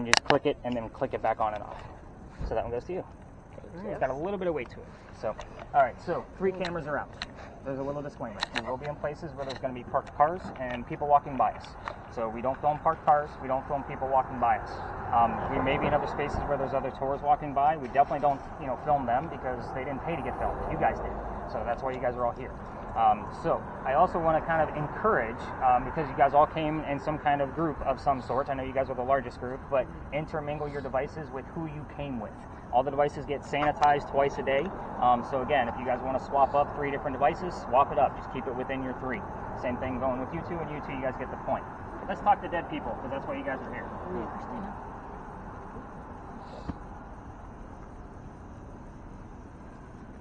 can just click it and then click it back on and off. So that one goes to you. It's got a little bit of weight to it. So, all right, so 3 cameras are out. There's a little disclaimer. We will be in places where there's going to be parked cars and people walking by us. So we don't film parked cars. We don't film people walking by us. We may be in other spaces where there's other tours walking by. We definitely don't, film them because they didn't pay to get filmed. You guys did. So that's why you guys are all here. So I also want to kind of encourage, because you guys all came in some kind of group of some sort. I know you guys are the largest group, but intermingle your devices with who you came with. All the devices get sanitized twice a day. So again, if you guys want to swap up 3 different devices, swap it up. Just keep it within your 3. Same thing going with you two, and you two, you guys get the point. But let's talk to dead people, because that's why you guys are here. Christina.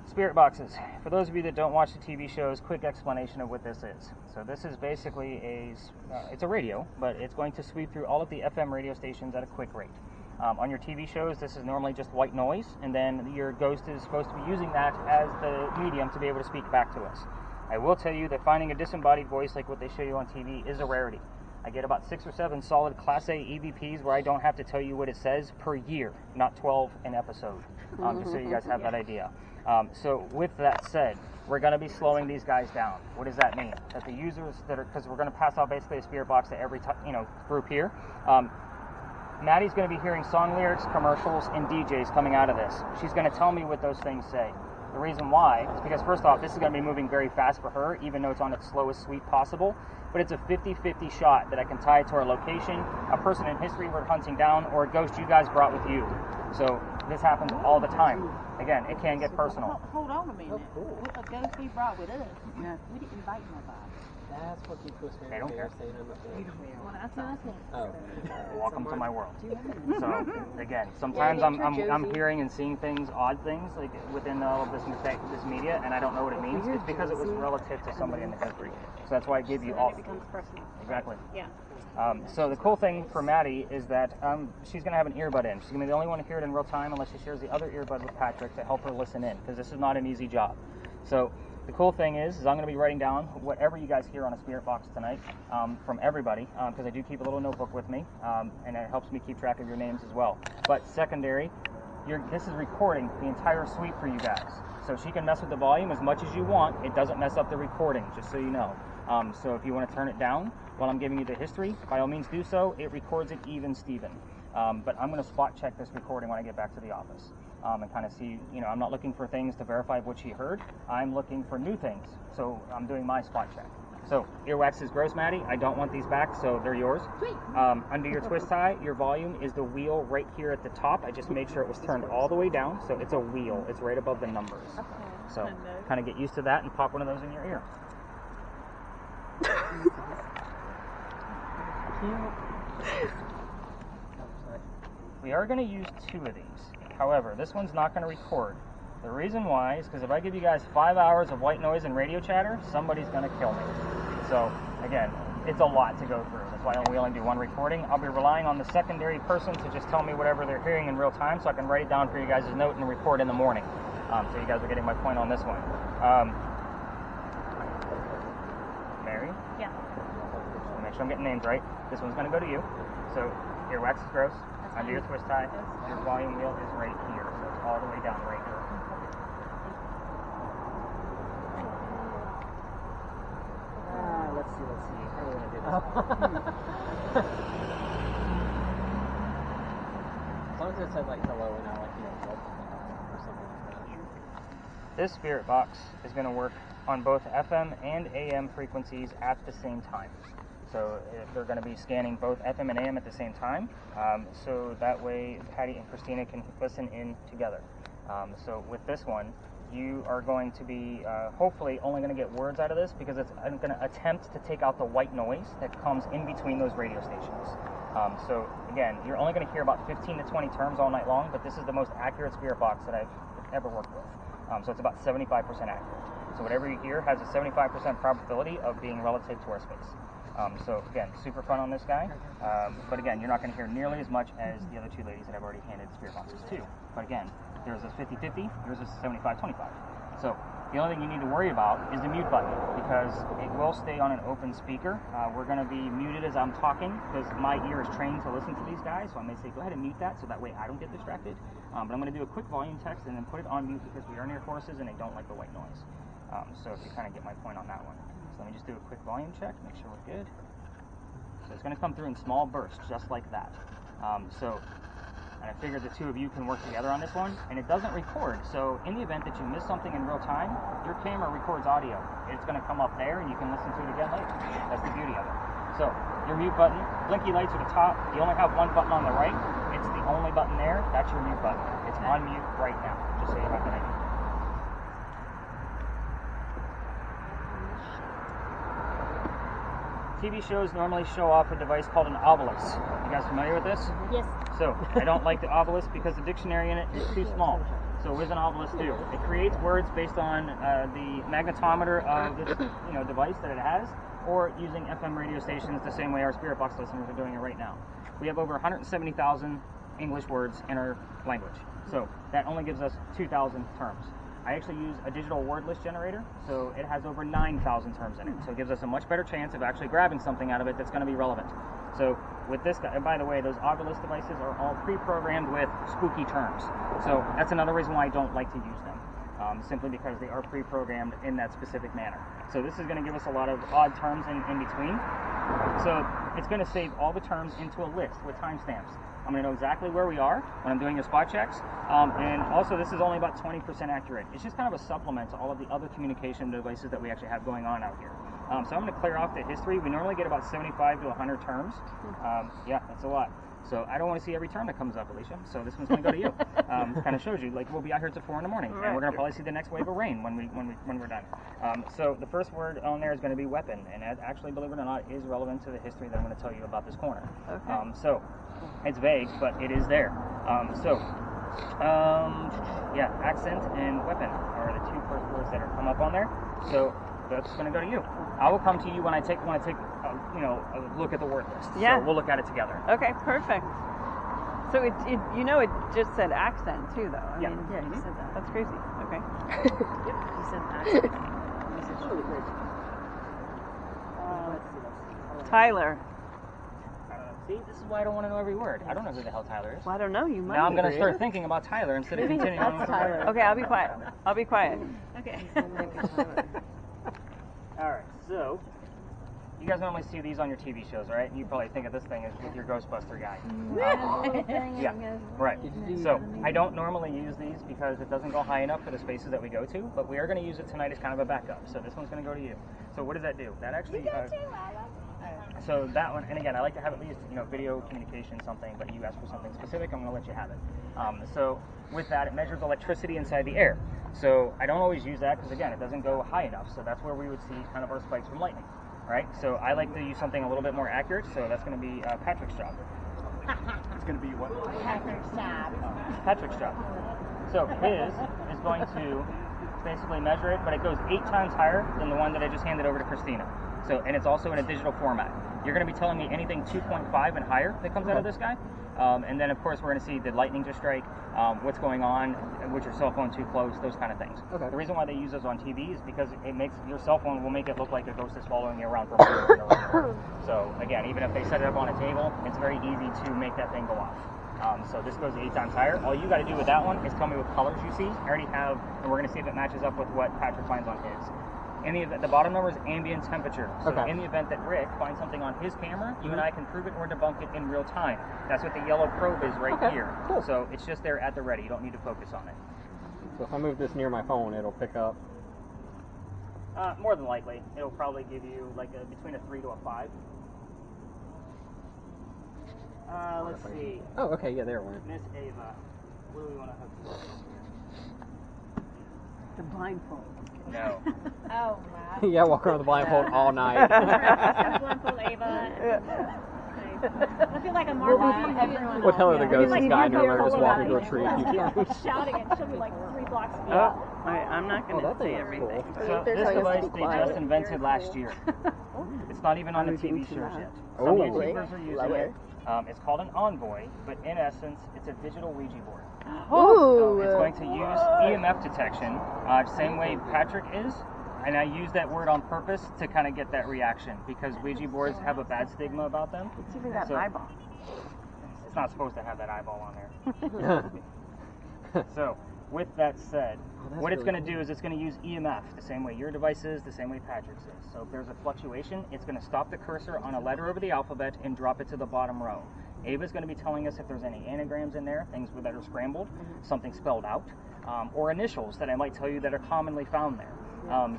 Spirit boxes. For those of you that don't watch the TV shows, quick explanation of what this is. So this is basically it's a radio, but it's going to sweep through all of the FM radio stations at a quick rate. On your TV shows, this is normally just white noise, and then your ghost is supposed to be using that as the medium to be able to speak back to us. I will tell you that finding a disembodied voice like what they show you on TV is a rarity. I get about 6 or 7 solid Class A EVPs where I don't have to tell you what it says per year, not 12 an episode, just so you guys have that idea. So with that said, we're going to be slowing these guys down. What does that mean? That the users that are, because we're going to pass out basically a spirit box to every group here. Maddie's going to be hearing song lyrics, commercials, and DJs coming out of this. She's going to tell me what those things say. The reason why is because, first off, this is going to be moving very fast for her, even though it's on its slowest sweep possible. But it's a 50-50 shot that I can tie to our location, a person in history we're hunting down, or a ghost you guys brought with you. So this happens all the time. Again, it can get personal. Hold on a minute. Oh, cool. What a ghost we brought with us. Yeah. We didn't invite nobody. That's what people are saying. They don't care. Well, that's awesome. Oh. Welcome to my world. So again, sometimes I'm hearing and seeing things, odd things, like within all of this media, and I don't know what it means. It's because it was relative to somebody in the history. So that's why I gave you all. Exactly. Yeah. So the cool thing for Maddie is that she's going to have an earbud in. She's going to be the only one to hear it in real time unless she shares the other earbud with Patrick to help her listen in, because this is not an easy job. So the cool thing is I'm going to be writing down whatever you guys hear on a spirit box tonight from everybody, because I do keep a little notebook with me, and it helps me keep track of your names as well. But secondary, this is recording the entire suite for you guys. So she can mess with the volume as much as you want. It doesn't mess up the recording, just so you know. So if you want to turn it down while I'm giving you the history, by all means do so. It records it even Steven. But I'm going to spot check this recording when I get back to the office. And kind of see, I'm not looking for things to verify what she heard. I'm looking for new things. So I'm doing my spot check. So earwax is gross, Maddie. I don't want these back, so they're yours. Under your twist tie, your volume is the wheel right here at the top. I just made sure it was turned all the way down, so it's a wheel. It's right above the numbers. So kind of get used to that and pop one of those in your ear. We are going to use 2 of these. However, this one's not going to record. The reason why is because if I give you guys 5 hours of white noise and radio chatter, somebody's going to kill me. So, again, it's a lot to go through. That's why we only do 1 recording. I'll be relying on the secondary person to just tell me whatever they're hearing in real time so I can write it down for you guys' note and record in the morning. So you guys are getting my point on this one. Mary? Yeah. Make sure I'm getting names right. This one's going to go to you. So, earwax is gross. Under your twist tie, your volume wheel is right here. So it's all the way down right here. Let's see. How do we want to do this? As long as it said like hello and not like welcome or something like that. This spirit box is going to work on both FM and AM frequencies at the same time. So they're going to be scanning both FM and AM at the same time, so that way Patty and Christina can listen in together. So with this one, you are going to be hopefully only going to get words out of this because I'm going to attempt to take out the white noise that comes in between those radio stations. So again, you're only going to hear about 15 to 20 terms all night long, but this is the most accurate spirit box that I've ever worked with. So it's about 75% accurate. So whatever you hear has a 75% probability of being relative to our space. So again, super fun on this guy, but again, you're not going to hear nearly as much as the other 2 ladies that I've already handed spirit boxes to. But again, there's a 50-50, yours is 75-25. So The only thing you need to worry about is the mute button, because it will stay on an open speaker. We're going to be muted as I'm talking, because my ear is trained to listen to these guys, so I may say go ahead and mute that, so that way I don't get distracted. But I'm going to do a quick volume text and then put it on mute, because we are near horses and they don't like the white noise. So if you kind of get my point on that one. So let me just do a quick volume check, make sure we're good. So it's going to come through in small bursts, just like that. And I figured the two of you can work together on this one, and it doesn't record, so in the event that you miss something in real time, your camera records audio. It's going to come up there, and you can listen to it again later. That's the beauty of it. So, your mute button, blinky lights are the top. You only have one button on the right. It's the only button there. That's your mute button. It's on mute right now, just so you have an idea. TV shows normally show off a device called an obelisk. You guys familiar with this? Yes. So, I don't like the obelisk because the dictionary in it is too small. So what does an obelisk do? It creates words based on the magnetometer of the device that it has, or using FM radio stations the same way our Spirit Box listeners are doing it right now. We have over 170,000 English words in our language. So that only gives us 2,000 terms. I actually use a digital word list generator, so it has over 9,000 terms in it. So it gives us a much better chance of actually grabbing something out of it that's going to be relevant. So with this guy, and by the way, those obelisk devices are all pre-programmed with spooky terms. So that's another reason why I don't like to use them, simply because they are pre-programmed in that specific manner. So this is going to give us a lot of odd terms in between. So it's going to save all the terms into a list with timestamps. I'm going to know exactly where we are when I'm doing your spot checks. And also, this is only about 20% accurate. It's just kind of a supplement to all of the other communication devices that we actually have going on out here. So I'm going to clear off the history. We normally get about 75 to 100 terms. Yeah, that's a lot. So I don't want to see every term that comes up, Alecia. So this one's going to go to you. Kind of shows you, like, we'll be out here till 4 in the morning, and we're going to probably see the next wave of rain when we're done. So the first word on there is going to be weapon, and that actually, believe it or not, is relevant to the history that I'm going to tell you about this corner. Okay. So it's vague, but it is there. Yeah, accent and weapon are the two first words that are come up on there. So that's going to go to you. I will come to you when I take a look at the word list. Yeah. So we'll look at it together. Okay, perfect. So it just said accent too, though. I mean, Yeah, you said that. that's crazy. Okay. You said accent. It's really crazy. Tyler. See, this is why I don't want to know every word. I don't know who the hell Tyler is. Well, I don't know. You might. Now I'm going to be. start thinking about Tyler instead of continuing on with the word. Okay, I'll be quiet. I'll be quiet. Okay. Alright, so you guys normally see these on your TV shows, right? And you probably think of this thing as with your Ghostbuster guy. Yeah, right. So I don't normally use these because it doesn't go high enough for the spaces that we go to, but we are going to use it tonight as kind of a backup. So this one's going to go to you. So what does that do? That actually... so that one, and again, I like to have at least, video communication, something, but you ask for something specific, I'm going to let you have it. So with that, it measures electricity inside the air. So I don't always use that because, again, it doesn't go high enough. So that's where we would see kind of our spikes from lightning, right? So I like to use something a little bit more accurate, so that's going to be Patrick's job. It's going to be what? Patrick's job. So his is going to basically measure it, but it goes 8 times higher than the one that I just handed over to Christina. So, and it's also in a digital format. You're going to be telling me anything 2.5 and higher that comes out of this guy. And then, of course, we're going to see did lightning just strike, what's going on, was your cell phone too close, those kind of things. Okay. The reason why they use those on TV is because it makes your cell phone will make it look like a ghost is following you around for a So, again, even if they set it up on a table, it's very easy to make that thing go off. So this goes 8 times higher. All you got to do with that one is tell me what colors you see. I already have, and we're going to see if it matches up with what Patrick finds on his. In the event, the bottom number is ambient temperature. So in the event that Rick finds something on his camera, you and I can prove it or debunk it in real time. That's what the yellow probe is right here. Cool. So it's just there at the ready. You don't need to focus on it. So if I move this near my phone, it'll pick up. More than likely, it'll probably give you like between a 3 to a 5. Let's see. Oh, okay, yeah, there it went. Miss Ava, what do we want to hook to? The blindfold. No. Oh, wow. Yeah, walk around with a blindfold all night. Blindfold Ava. I feel like a Marvel. Everyone We'll tell her the ghost like guy normally just walking through a tree a few times. shouting, and she'll be like 3 blocks away. Oh, I'm not going to that's say cool. everything. So this device they just invented last year. It's not even on the TV shows yet. Some YouTubers are using it. It's called an Envoy, but in essence, it's a digital Ouija board. Ooh. So it's going to use EMF detection, same way Patrick is. And I use that word on purpose to kind of get that reaction because Ouija boards have a bad stigma about them. It's even got an eyeball. It's not supposed to have that eyeball on there. So, with that said, what it's going to do is it's going to use EMF the same way your device is, the same way Patrick's is. So if there's a fluctuation, it's going to stop the cursor on a letter over the alphabet and drop it to the bottom row. Ava's going to be telling us if there's any anagrams in there, things that are scrambled, something spelled out, or initials that I might tell you that are commonly found there.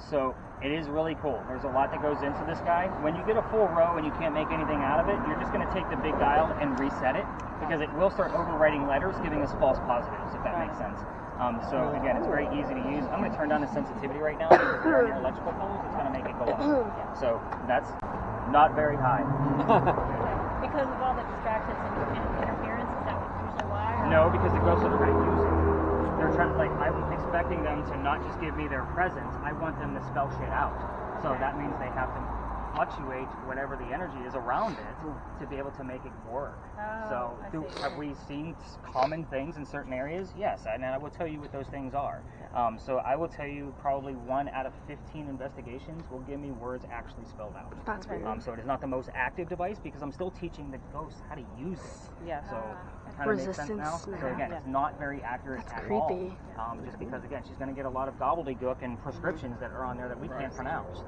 So it is really cool. There's a lot that goes into this guy. When you get a full row and you can't make anything out of it, you're just going to take the big dial and reset it because it will start overwriting letters, giving us false positives, if that makes sense. So again, it's very easy to use. I'm going to turn down the sensitivity right now because if you're on your electrical poles, it's going to make it go off. So that's not very high. Because of all the distractions and interference, is that usually why? No, because the ghosts are going to use it. They're trying to, like, I'm expecting them to not just give me their presence, I want them to spell shit out. So that means they have to fluctuate whatever the energy is around it to be able to make it work. So have we seen common things in certain areas? Yes, and I will tell you what those things are. So I will tell you probably 1 out of 15 investigations will give me words actually spelled out. That's weird. So it is not the most active device because I'm still teaching the ghosts how to use it. Yeah. So it kind of makes sense now. Resistance. So again, it's not very accurate That's at creepy. all. Just because again, she's going to get a lot of gobbledygook and prescriptions that are on there that we can't pronounce.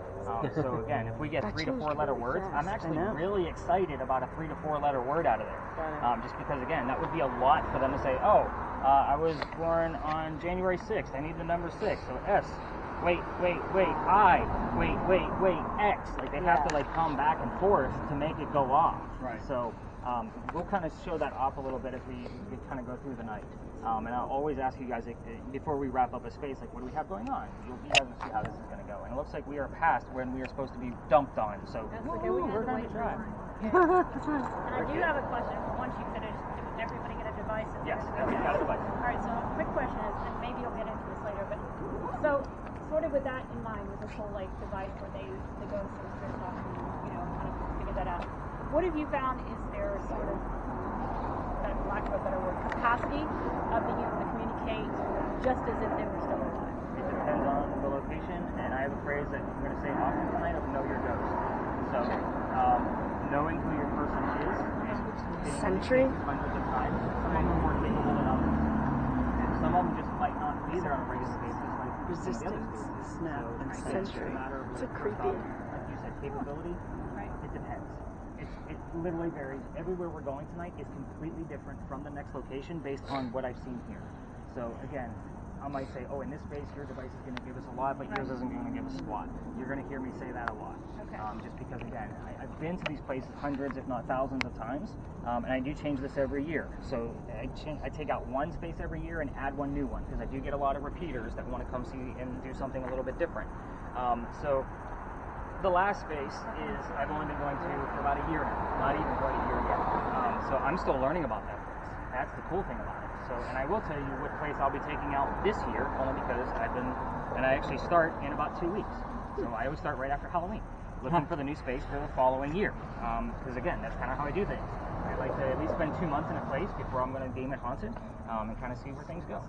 So again, if we get 3 to 4 letter words, I'm actually really excited about a 3 to 4 letter word out of there. Just because again, that would be a lot for them to say, oh, I was born on January 6th. I need the number 6. So S. Wait, I. Wait, X. Like they have to like come back and forth to make it go off. Right. So we'll kind of show that off a little bit as we kind of go through the night. And I'll always ask you guys before we wrap up a space, like, what do we have going on? You guys will see how this is going to go. And it looks like we are past when we are supposed to be dumped on. So we're going to try. And I do have a question. Once you finish, did everybody get a device? Yes, everybody got a device. All right, so a quick question is, and maybe you'll get into this later, but so sort of with that in mind, with this whole like device where they go through their stuff and kind of figure that out. What have you found is there sort of, for lack of a better word, capacity of the unit to communicate just as if they were still alive? It depends on the location, and I have a phrase that I'm going to say often tonight of know your ghost. So knowing who your person is Sentry? hundreds of times. Some of them are more capable than others. And some of them just might not be there on a regular basis like Resistance, snap, and Sentry. It's a creepy. Like you said, capability, it depends. It literally varies. Everywhere we're going tonight is completely different from the next location based on what I've seen here. So again, I might say, oh, in this space, your device is going to give us a lot, but yours isn't going to give us squat. You're going to hear me say that a lot. Okay. Just because, again, I've been to these places hundreds, if not thousands of times, and I do change this every year. So I take out one space every year and add one new one, because I do get a lot of repeaters that want to come see and do something a little bit different. So the last space is I've only been going to for about a year now, not even quite a year yet. So I'm still learning about that place. That's the cool thing about it. So, and I will tell you what place I'll be taking out this year, only because I actually start in about 2 weeks. So I always start right after Halloween, looking for the new space for the following year. Because again, that's kind of how I do things. I like to at least spend 2 months in a place before I'm going to deem it haunted, and kind of see where things go.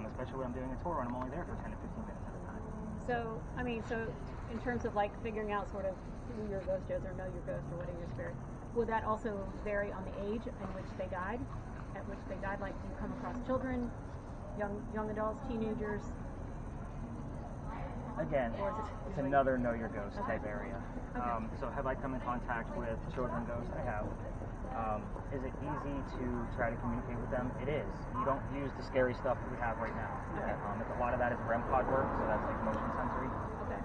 Especially when I'm doing a tour and I'm only there for 10 to 15 minutes at a time. So, I mean, so in terms of like figuring out sort of who your ghost is or know your ghost or whatever your spirit, would that also vary on the age in which they died? At which they died, like you come across children, young adults, teenagers? Again, it's another know your ghost type area. So have I come in contact with children ghosts? I have. Is it easy to try to communicate with them? It is. You don't use the scary stuff that we have right now. A lot of that is REM pod work, so that's like motion sensory.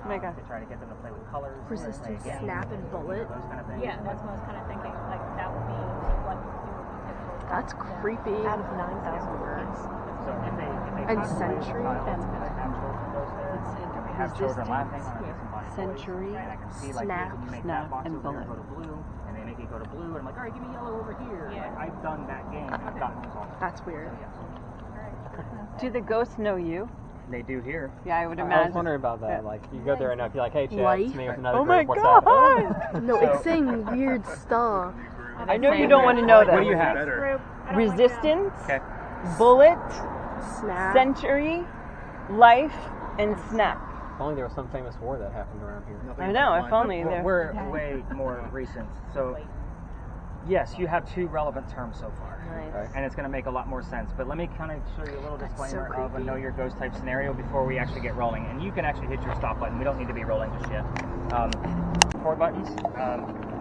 To try to get them to play with colors. Resistance, snap, and bullet. Those kind of things. Yeah, that's what I was kind of thinking. Like that would be what you would be typical. That's creepy. Out of 9,000 words. So if they And pass away as a sensory? child, and I have children ghosts there, and we have children laughing on a disembodied voice, Sensory, and I can see like snap, when you make snap, that box and over there bullet. go to blue, and they make it go to blue, and I'm like, all right, give me yellow over here. Yeah. Like, I've done that game, and I've gotten results. That's weird. So, yes. Do the ghosts know you? They do here. Yeah, I would I imagine. was wondering about that. Like, you go there and if you're like, hey, Chad, Light? it's me with another Oh my group. What's god! up? No, So- it's saying weird stuff. I know you don't want to know What do this. you have? Group. I don't like Resistance, Okay. bullet, Snap. century, life, and snap. If only there was some famous war that happened around here. I know, if only there. We're way more recent. So, yes, you have two relevant terms so far. Nice. And it's going to make a lot more sense. But let me kind of show you a little That's so disclaimer of a creepy. know your ghost type scenario before we actually get rolling. And you can actually hit your stop button. We don't need to be rolling just yet. 4 buttons.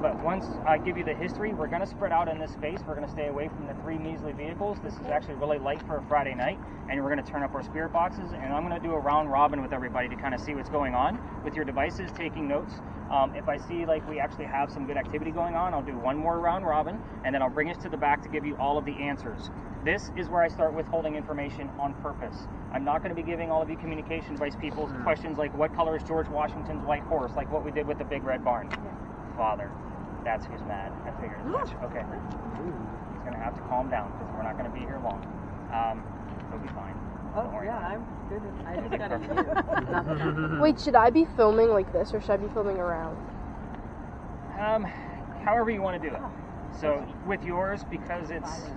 But once I give you the history, we're going to spread out in this space. We're going to stay away from the 3 measly vehicles. This is actually really light for a Friday night. And we're going to turn up our spirit boxes. And I'm going to do a round robin with everybody to kind of see what's going on with your devices, taking notes. If I see like we actually have some good activity going on, I'll do one more round robin, and then I'll bring us to the back to give you all of the answers. This is where I start withholding information on purpose. I'm not going to be giving all of you communication device people questions like what color is George Washington's white horse, like what we did with the big red barn. Father, that's who's mad. I figured as much. Okay. He's going to have to calm down because we're not going to be here long. He'll be fine. Oh, Don't worry. yeah, I'm good. I just got Perfect. it. Wait, should I be filming like this or should I be filming around? However you want to do it. So with yours, because it's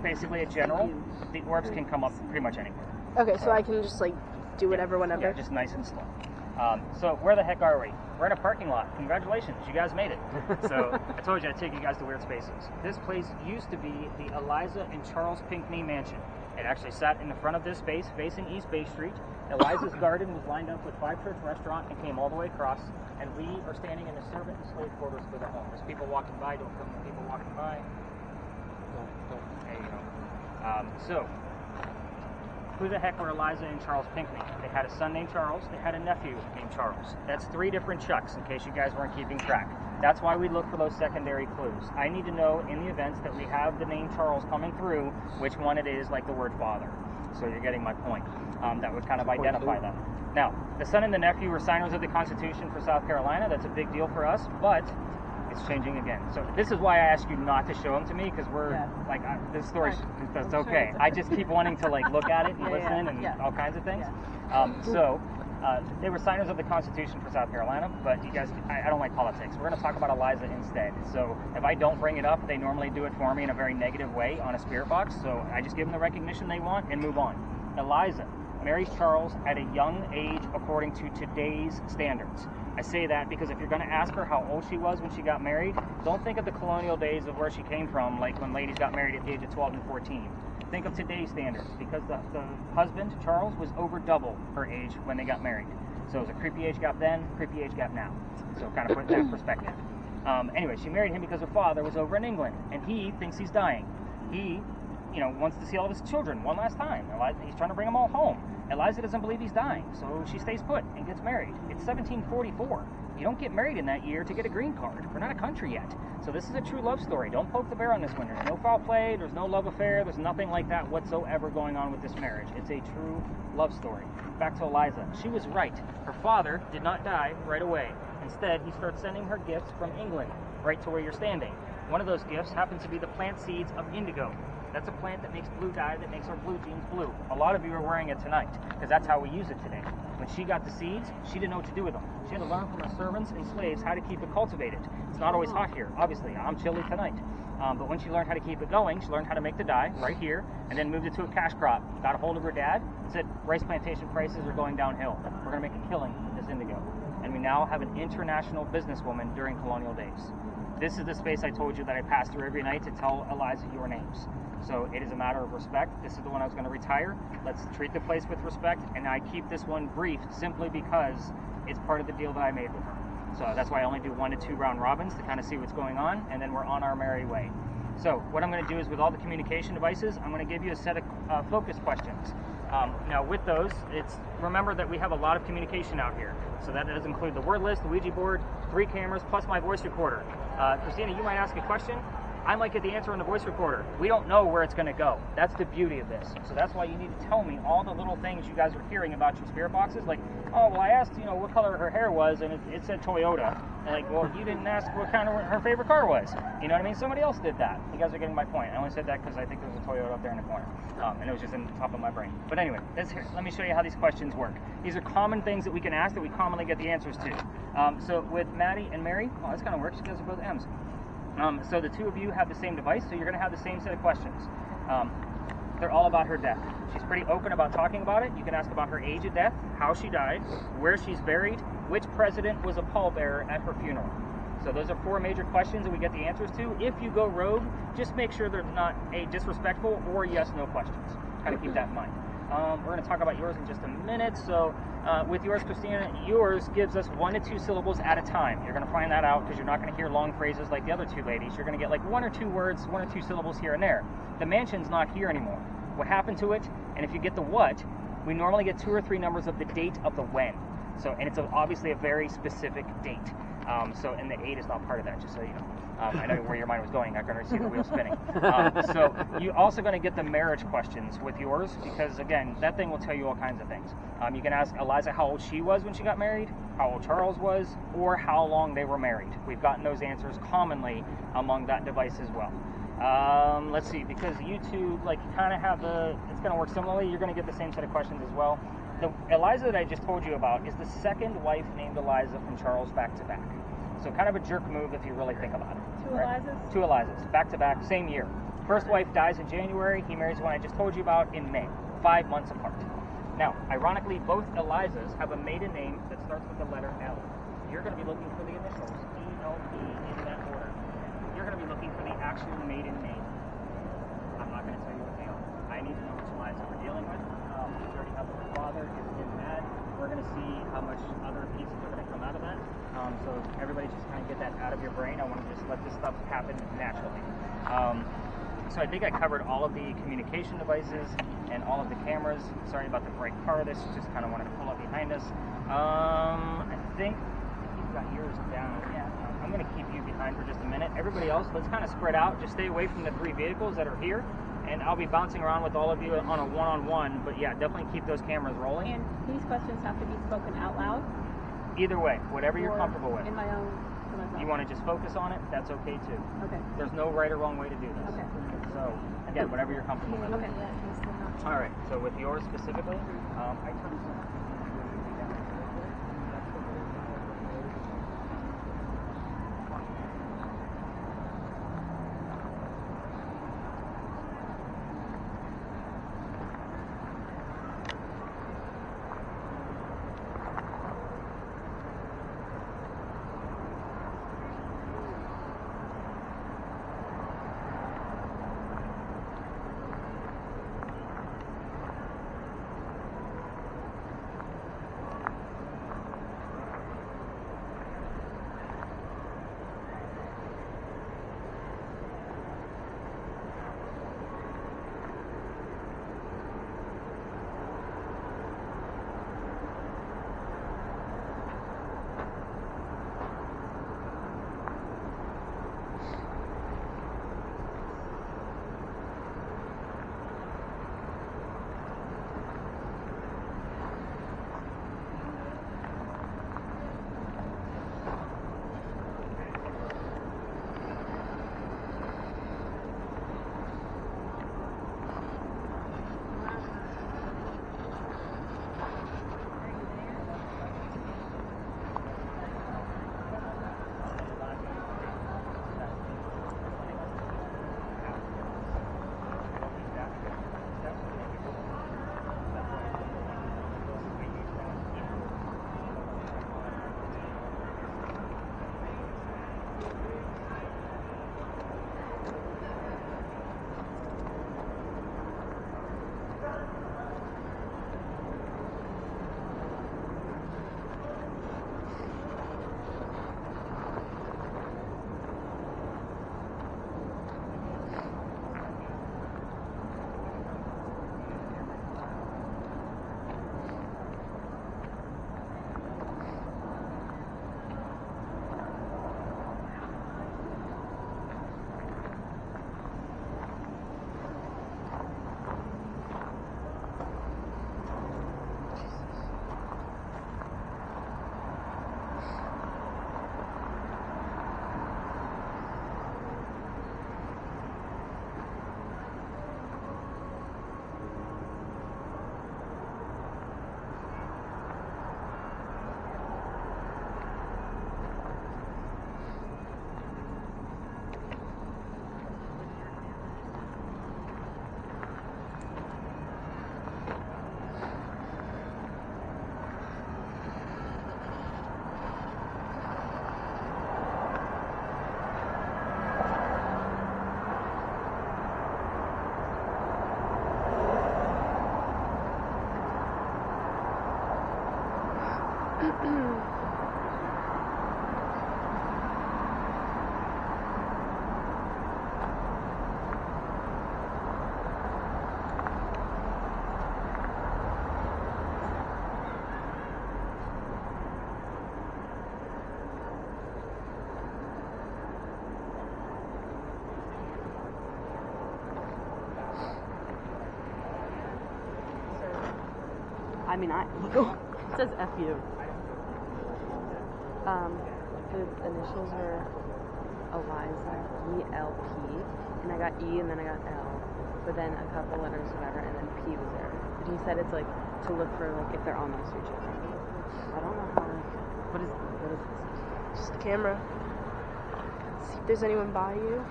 basically a general, the orbs can come up pretty much anywhere. Okay, so I can just like do whatever whenever. Yeah, just nice and slow. So where the heck are we? We're in a parking lot. Congratulations, you guys made it. So I told you I'd take you guys to weird spaces. This place used to be the Eliza and Charles Pinckney mansion. It actually sat in the front of this space facing East Bay Street. Eliza's garden was lined up with Five Church Restaurant and came all the way across. And we are standing in the servant and slave quarters for the home. There's people walking by. Don't film the people walking by. There you go. So, who the heck were Eliza and Charles Pinckney? They had a son named Charles. They had a nephew named Charles. That's 3 different Chucks, in case you guys weren't keeping track. That's why we look for those secondary clues. I need to know in the events that we have the name Charles coming through, which one it is, like the word father. So you're getting my point. That would kind of identify them. Now, the son and the nephew were signers of the Constitution for South Carolina. That's a big deal for us, but it's changing again. So this is why I ask you not to show them to me, because we're like this story. That's okay. I just keep wanting to like look at it and listen and all kinds of things. They were signers of the Constitution for South Carolina, but you guys, I don't like politics. We're going to talk about Eliza instead. So if I don't bring it up, they normally do it for me in a very negative way on a spirit box. So I just give them the recognition they want and move on. Eliza marries Charles at a young age according to today's standards. I say that because if you're going to ask her how old she was when she got married, don't think of the colonial days of where she came from, like when ladies got married at the age of 12 and 14. Think of today's standards, because the husband, Charles, was over double her age when they got married. So it was a creepy age gap then, creepy age gap now. So kind of put that in perspective. Anyway, she married him because her father was over in England, and he thinks he's dying. He, wants to see all of his children one last time. He's trying to bring them all home. Eliza doesn't believe he's dying, so she stays put and gets married. It's 1744. You don't get married in that year to get a green card. We're not a country yet. So this is a true love story. Don't poke the bear on this one. There's no foul play. There's no love affair. There's nothing like that whatsoever going on with this marriage. It's a true love story. Back to Eliza. She was right. Her father did not die right away. Instead, he starts sending her gifts from England, right to where you're standing. One of those gifts happens to be the plant seeds of indigo. That's a plant that makes blue dye that makes our blue jeans blue. A lot of you are wearing it tonight because that's how we use it today. When she got the seeds, she didn't know what to do with them. She had to learn from her servants and slaves how to keep it cultivated. It's not always hot here, obviously. I'm chilly tonight. But when she learned how to keep it going, she learned how to make the dye right here and then moved it to a cash crop. Got a hold of her dad and said, rice plantation prices are going downhill. We're going to make a killing with this indigo. And we now have an international businesswoman during colonial days. This is the space I told you that I pass through every night to tell Eliza your names. So it is a matter of respect. This is the one I was going to retire. Let's treat the place with respect, and I keep this one brief simply because it's part of the deal that I made with her. So that's why I only do 1 to 2 round robins to kind of see what's going on, and then we're on our merry way. So what I'm going to do is with all the communication devices, I'm going to give you a set of focus questions. Now with those, remember that we have a lot of communication out here. So that does include the word list, the Ouija board, 3 cameras, plus my voice recorder. Christina, you might ask a question. I might get the answer in the voice recorder. We don't know where it's going to go. That's the beauty of this. So that's why you need to tell me all the little things you guys are hearing about your spirit boxes. Like, oh, well, I asked, what color her hair was, and it said Toyota. And like, well, you didn't ask what kind of her favorite car was. You know what I mean? Somebody else did that. You guys are getting my point. I only said that because I think there's a Toyota up there in the corner. And it was just in the top of my brain. But anyway, let me show you how these questions work. These are common things that we can ask that we commonly get the answers to. So with Maddie and Mary, oh, this kind of works. You guys are both M's. So the two of you have the same device, so you're going to have the same set of questions. They're all about her death. She's pretty open about talking about it. You can ask about her age of death, how she died, where she's buried, which president was a pallbearer at her funeral. So those are 4 major questions that we get the answers to. If you go rogue, just make sure they're not a disrespectful or yes/no questions. Kind of keep that in mind. We're going to talk about yours in just a minute. So with yours, Christina, yours gives us 1 to 2 syllables at a time. You're going to find that out because you're not going to hear long phrases like the other 2 ladies. You're going to get like 1 or 2 words, 1 or 2 syllables here and there. The mansion's not here anymore. What happened to it? And if you get the what, we normally get 2 or 3 numbers of the date of the when. So, and it's obviously a very specific date. And the 8 is not part of that, just so you know. I know where your mind was going. I can see the wheel spinning. So you're also going to get the marriage questions with yours because, again, that thing will tell you all kinds of things. You can ask Eliza how old she was when she got married, how old Charles was, or how long they were married. We've gotten those answers commonly among that device as well. Let's see, because you two kind of have it's going to work similarly. You're going to get the same set of questions as well. The Eliza that I just told you about is the second wife named Eliza from Charles back to back. So kind of a jerk move if you really think about it. 2 Elizas? 2 Elizas, back to back, same year. First wife dies in January. He marries the one I just told you about in May, 5 months apart. Now, ironically, both Elizas have a maiden name that starts with the letter L. You're going to be looking for the initials, E-L-P, in that order. You're going to be looking for the actual maiden name. I'm not going to tell you what they are. I need to know which Eliza we're dealing with. We already have her father is in that. We're going to see how much other pieces are going to come out of that. So everybody just kind of get that out of your brain. I want to just let this stuff happen naturally. So I think I covered all of the communication devices and all of the cameras. Sorry about the bright car. This just kind of wanted to pull up behind us. I think you've got yours down. Yeah. I'm going to keep you behind for just a minute. Everybody else, let's kind of spread out. Just stay away from the 3 vehicles that are here. And I'll be bouncing around with all of you on a one-on-one. But yeah, definitely keep those cameras rolling. And these questions have to be spoken out loud? Either way, whatever you're comfortable with. In my own, for myself. You want to just focus on it, that's okay too. Okay. There's no right or wrong way to do this. Okay. So, again, whatever you're comfortable with. Okay. All right, so with yours specifically, I turned I mean, it says FU. The initials were Eliza, ELP, and I got E and then I got L, but then a couple letters, whatever, and then P was there. But he said it's like to look for like if they're almost to each other. I don't know how. What is this? Just a camera. See if there's anyone by you.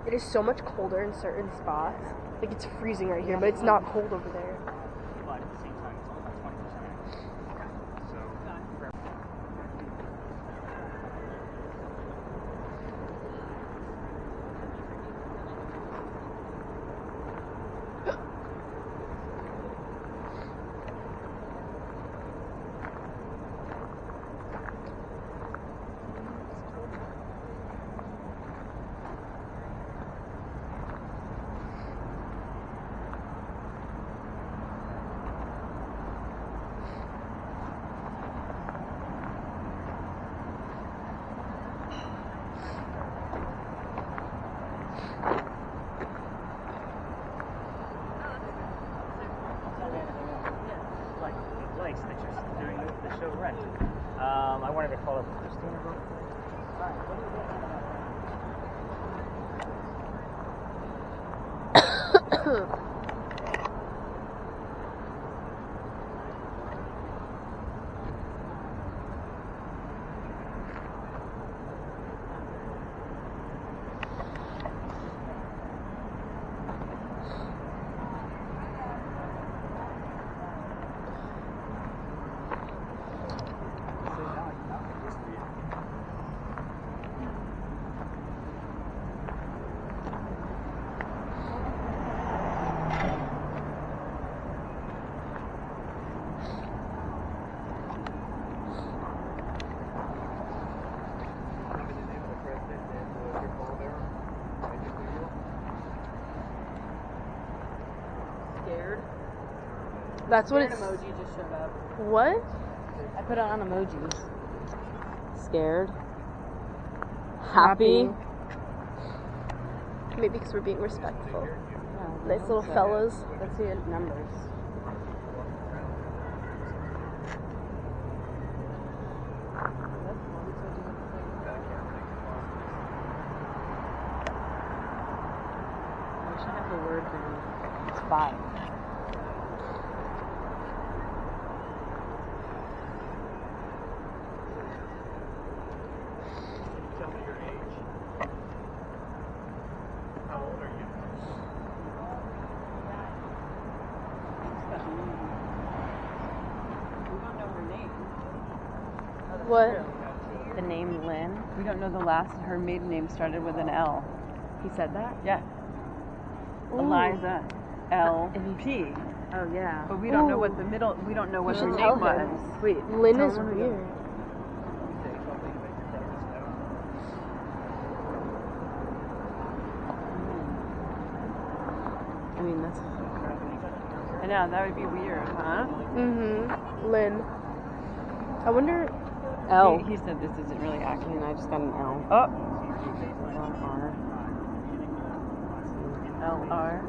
It is so much colder in certain spots. Like it's freezing right here, but it's not cold over there. But at the same time, it's only about 20%. So, place that you're doing the show Rent. I wanted to follow up with Christina real quick. Sorry, what are you doing? That's what Scared it's. emoji just showed up. What? I put on emojis. Scared. Happy. Maybe because we're being respectful. Yeah, Nice little fellas. Let's see the numbers. I wish I had the word now. It's 5. Tell me your age. How old are you? We don't know her name. What? The name Lynn. We don't know her maiden name started with an L. He said that? Yeah. Ooh. Eliza L.P. Oh, yeah. But we don't know what we don't know what her should name tell was. him. Wait. Lynn tell is him weird. Say something, make your breakfast now. I mean, that's. I know, that would be weird, huh? Lynn. I wonder. L. He said this isn't really accurate, and I just got an L. Oh! L-R.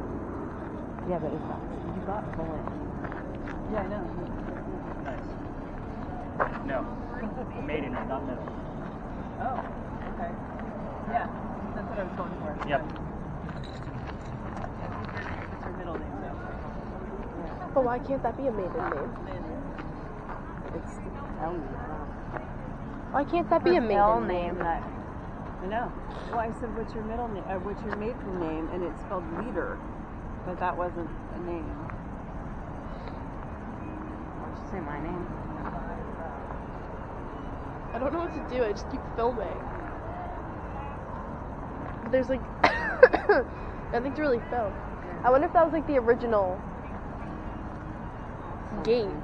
Yeah, but it's not. You got bullet. Yeah, I know. Nice. No. Maiden name, not middle. Oh, okay. Yeah, that's what I was going for. Yep. What's her middle name, though? But why can't that be a maiden name? It's L. Why can't that be a maiden L name? that. I know. Well, I said, what's your middle name? What's your maiden name? And it's spelled Leader, but that wasn't a name. Why don't you say my name? I don't know what to do. I just keep filming. There's like nothing to really film. I wonder if that was like the original gate.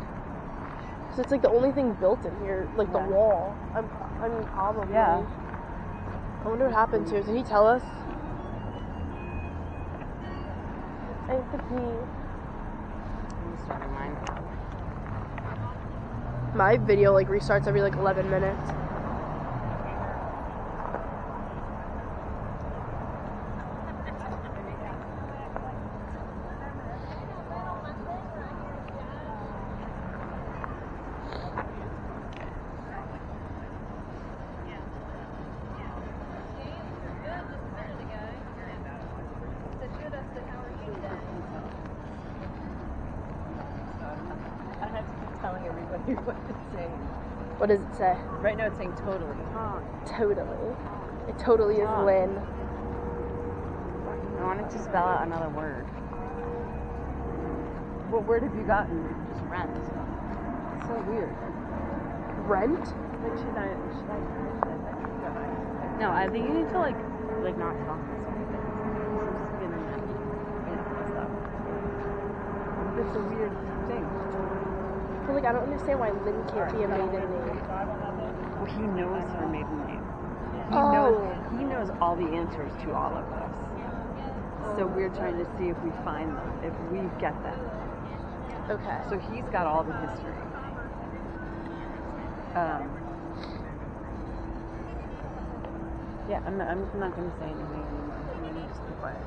So it's like the only thing built in here, like the wall. I mean, probably. Yeah. I wonder what happened to it. Did he tell us? I have to pee. I'm starting mine. My video like restarts every like 11 minutes. What it's saying. What does it say? Right now it's saying totally. Totally. It totally is Yeah. Lynn. I wanted to spell out another word. What word have you gotten? Just rent. It's so weird. Rent? Like, should I No, I think you need to like not talk this way. Just gonna stuff. It's a weird thing. But like, I don't understand why Lynn can't be a maiden name. Well, he knows her maiden name. He knows all the answers to all of this. So we're trying to see if we find them, if we get them. Okay. So he's got all the history. Yeah, I'm not going to say anything anymore. I'm going to just be quiet.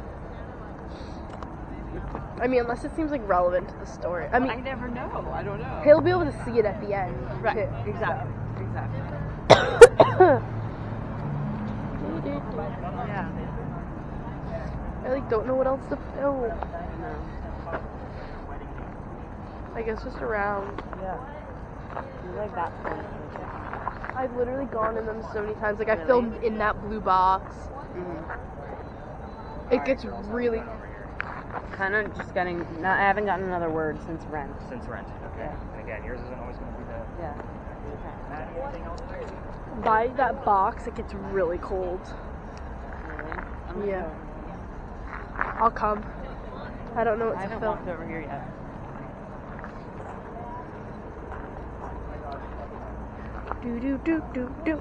I mean, unless it seems like relevant to the story. I mean, I never know. I don't know. he'll be able to see it at the end. Right. Too, Exactly. Exactly. Yeah. I like don't know what else to film. No. I guess just around. Yeah. You like that one. I've literally gone in them so many times. Like I Really? filmed in that blue box. Mm-hmm. It gets really. Kind of just getting. No, I haven't gotten another word since rent. Since rent. Okay. And again, yours isn't always going to be the. Yeah. Maddie, anything else? By that box, it gets really cold. Really? Yeah. I'll come. I don't know what I to haven't film. walked over here yet. Do do do do do do.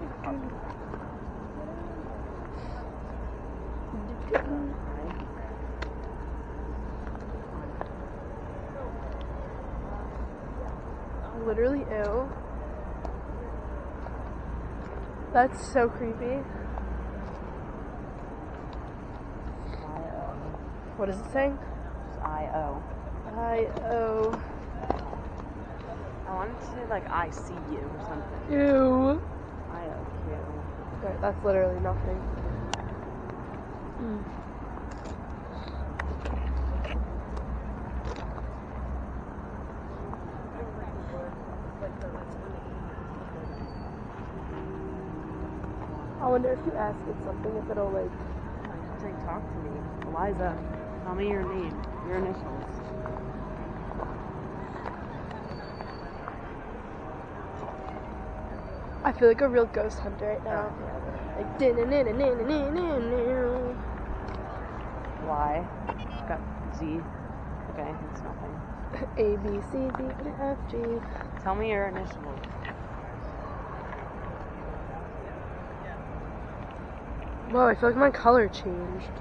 Literally, ew. That's so creepy. What is it saying? I-O. I-O. I wanted to say like I see you or something. Ew. I-O-Q. Right, that's literally nothing. I wonder if you ask it something, if it'll like... Say, talk to me. Eliza, tell me your name, your initials. I feel like a real ghost hunter right now. Like, Y. Got Z. Okay, it's nothing. A, B, C, D, E, F, G. Tell me your initials. Whoa, I feel like my color changed.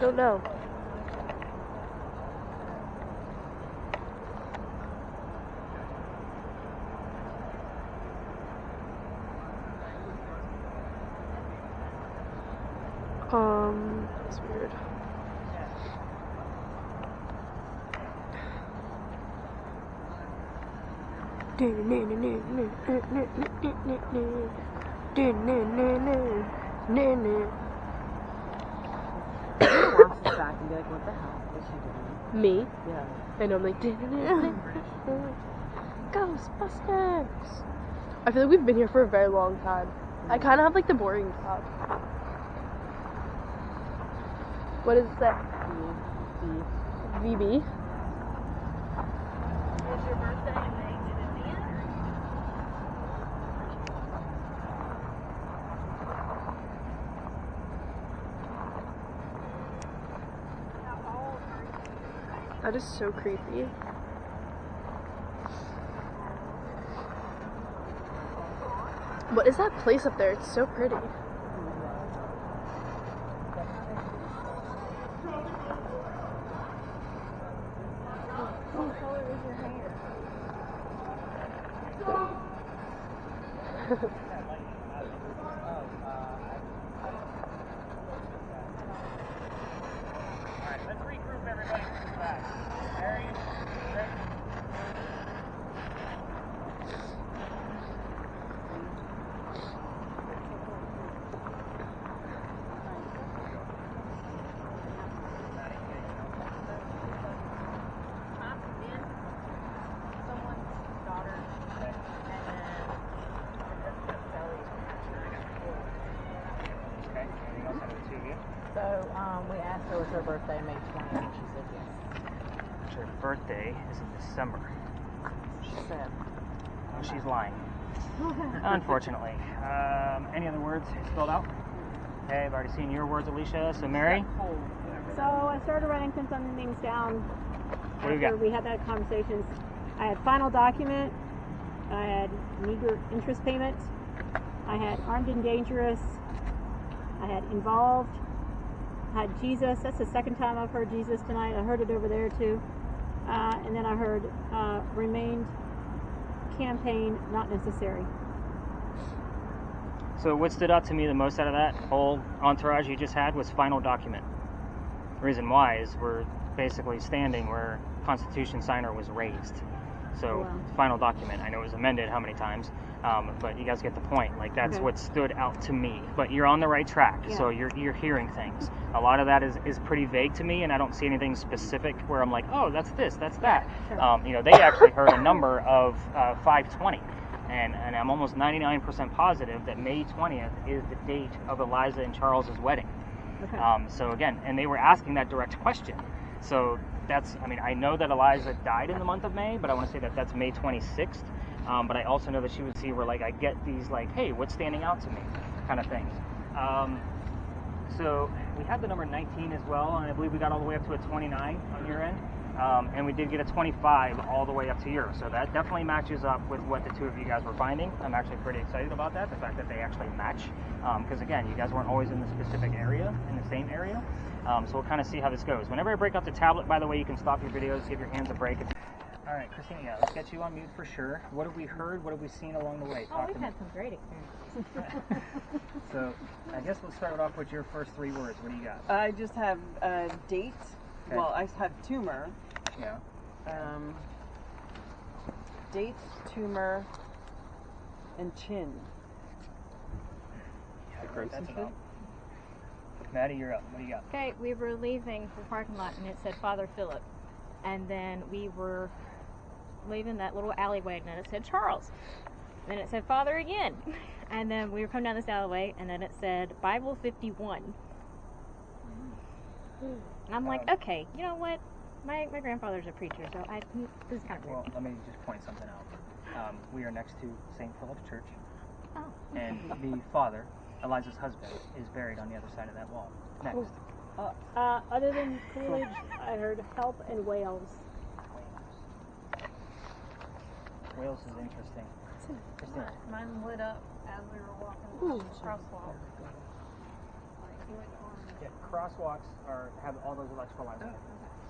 Don't know. That's weird. Watch this back and be like, what the hell is she doing? Me? Yeah. And I'm like, Ghostbusters! I feel like we've been here for a very long time. I kind of have like the boring stuff. What is that? VB? Is your birthday in May? That is so creepy. What is that place up there? It's so pretty. What color is your hair? Alright, let's regroup everybody and come back. Mary, Rick. we asked her was her birthday, May 20th, and she said yes. Her birthday is in December. She said. Oh, she's lying. Unfortunately. Any other words spelled out? Okay, I've already seen your words, Alecia. So, Mary? So I started writing some things down What do you after got? we had that conversation. I had final document. I had meager interest payment. I had armed and dangerous. I had involved. I had Jesus. That's the second time I've heard Jesus tonight. I heard it over there too. And then I heard remained, campaign, not necessary. So what stood out to me the most out of that whole entourage you just had was final document. The reason why is we're basically standing where Constitution signer was raised. So Wow. final document. I know it was amended how many times, but you guys get the point. Like that's Okay. what stood out to me. But you're on the right track. Yeah. So you're hearing things. A lot of that is pretty vague to me, and I don't see anything specific where I'm like, oh, that's this, that's that. Sure. They actually heard a number of 520. And I'm almost 99% positive that May 20th is the date of Eliza and Charles's wedding. Okay. So again, and they were asking that direct question. So that's, I know that Eliza died in the month of May, but I want to say that that's May 26th. But I also know that she would see where, like, I get these, like, hey, what's standing out to me kind of things. So we had the number 19 as well, and I believe we got all the way up to a 29 on your end. And we did get a 25 all the way up to yours. So that definitely matches up with what the two of you guys were finding. I'm actually pretty excited about that, the fact that they actually match. Because again, you guys weren't always in the specific area, in the same area. So we'll kind of see how this goes. Whenever I break out the tablet, by the way, you can stop your videos, give your hands a break. All right, Christina, let's get you on mute for sure. What have we heard? What have we seen along the way? Oh, we've had some great experiences. So I guess we'll start off with your first three words. What do you got? I just have date. Okay. Well, I have tumor. Yeah. Date, tumor, and chin. Yeah, great. That's about. Maddie, you're up. What do you got? Okay, we were leaving the parking lot and it said Father Philip. And then we were leaving that little alleyway and then it said Charles. Then it said Father again. And then we were coming down this alleyway and then it said Bible 51. And I'm like, okay, you know what? My grandfather's a preacher, so this is kind of weird. Well, let me just point something out. We are next to St. Philip's Church, Oh. and the father, Eliza's husband, is buried on the other side of that wall. Next. Other than Coolidge, I heard help and Wales. Wales is interesting. Christina. Mine lit up as we were walking the crosswalk. Yeah, crosswalks have all those electrical lines,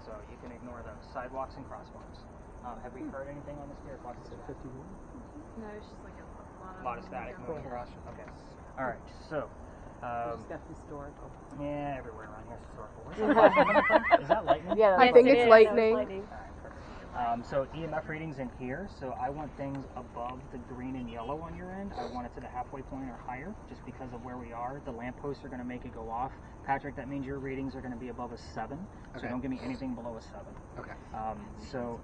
so you can ignore those. Sidewalks and crosswalks. Have we heard anything on the spirit box? No, it's just like a lot of static moving across. Okay. All right. So. Just got historical. Yeah, everywhere around here is historical. Where's that lightning coming from? Is that lightning? Yeah, Yes, I think it it's is. lightning. Alright, perfect. So EMF readings in here. So I want things above the green and yellow on your end. I want it to the halfway point or higher, just because of where we are. The lampposts are going to make it go off. Patrick, that means your readings are going to be above a 7. So Okay. don't give me anything below a 7. Okay. So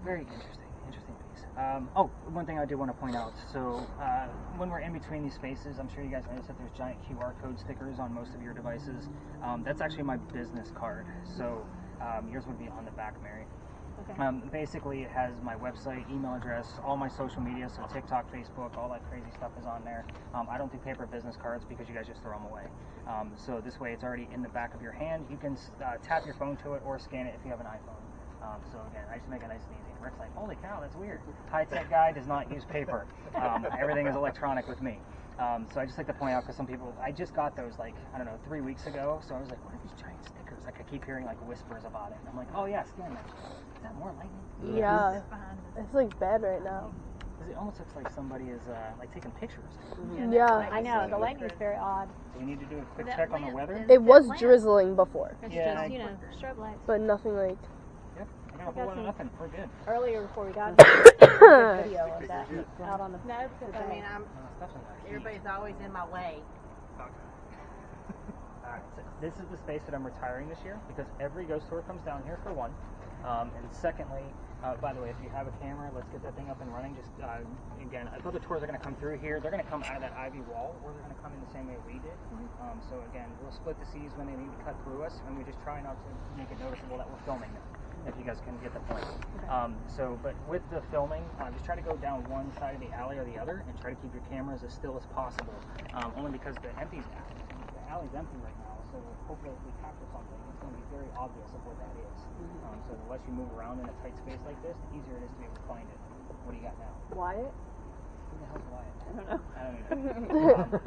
very interesting piece. One thing I did want to point out. So when we're in between these spaces, I'm sure you guys noticed that there's giant QR code stickers on most of your devices. That's actually my business card. So yours would be on the back, Mary. Okay. Basically, it has my website, email address, all my social media, so TikTok, Facebook, all that crazy stuff is on there. I don't do paper business cards because you guys just throw them away. So this way, it's already in the back of your hand. You can tap your phone to it or scan it if you have an iPhone. So again, I just make it nice and easy. Rick's like, holy cow, that's weird. High-tech guy does not use paper. Everything is electronic with me. So I just like to point out, because some people, I just got those 3 weeks ago, so I was like, what are these giant stickers? Like, I keep hearing whispers about it. And I'm like, oh yeah, scan that. Is that more lightning? Yeah. It's like bad right now. Because it almost looks like somebody is taking pictures. Yeah. I know, the lightning is very odd. So we need to do a quick check on the weather. It was drizzling before, It's Yeah. just, strobe lights. but nothing like. Yep, I got a whole lot of nothing. We're good. Earlier before we got here, video of that out on the. No, because I mean, Stuff's in there. everybody's always in my way. Alright, so this is the space that I'm retiring this year because every ghost tour comes down here for one. And secondly, by the way, if you have a camera, let's get that thing up and running. Just again, I thought the tours are going to come through here. They're going to come out of that ivy wall, or they're going to come in the same way we did. So again, we'll split the seas when they need to cut through us, and we just try not to make it noticeable that we're filming them. If you guys can get the point. But with the filming, just try to go down one side of the alley or the other, and try to keep your cameras as still as possible. Only because the alley's empty right now, so hopefully if we capture something, it's going to be very obvious of what that is. So the less you move around in a tight space like this, the easier it is to be able to find it. What do you got now? Wyatt? Who the hell's Wyatt? I don't know. I don't either.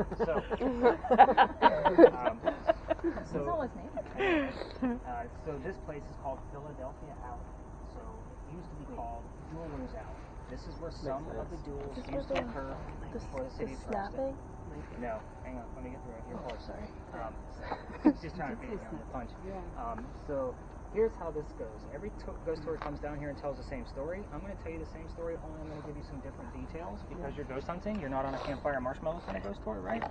That's all his name. So this place is called Philadelphia Alley. So it used to be called Jewelers Alley. This is where some of the duels used to occur before the city of Charleston. No, hang on. Let me get through it. You're sorry. Just trying to beat me on the punch. So here's how this goes. Every ghost tour comes down here and tells the same story. I'm going to tell you the same story, only I'm going to give you some different details because you're ghost hunting. You're not on a campfire marshmallows kind of ghost tour, right?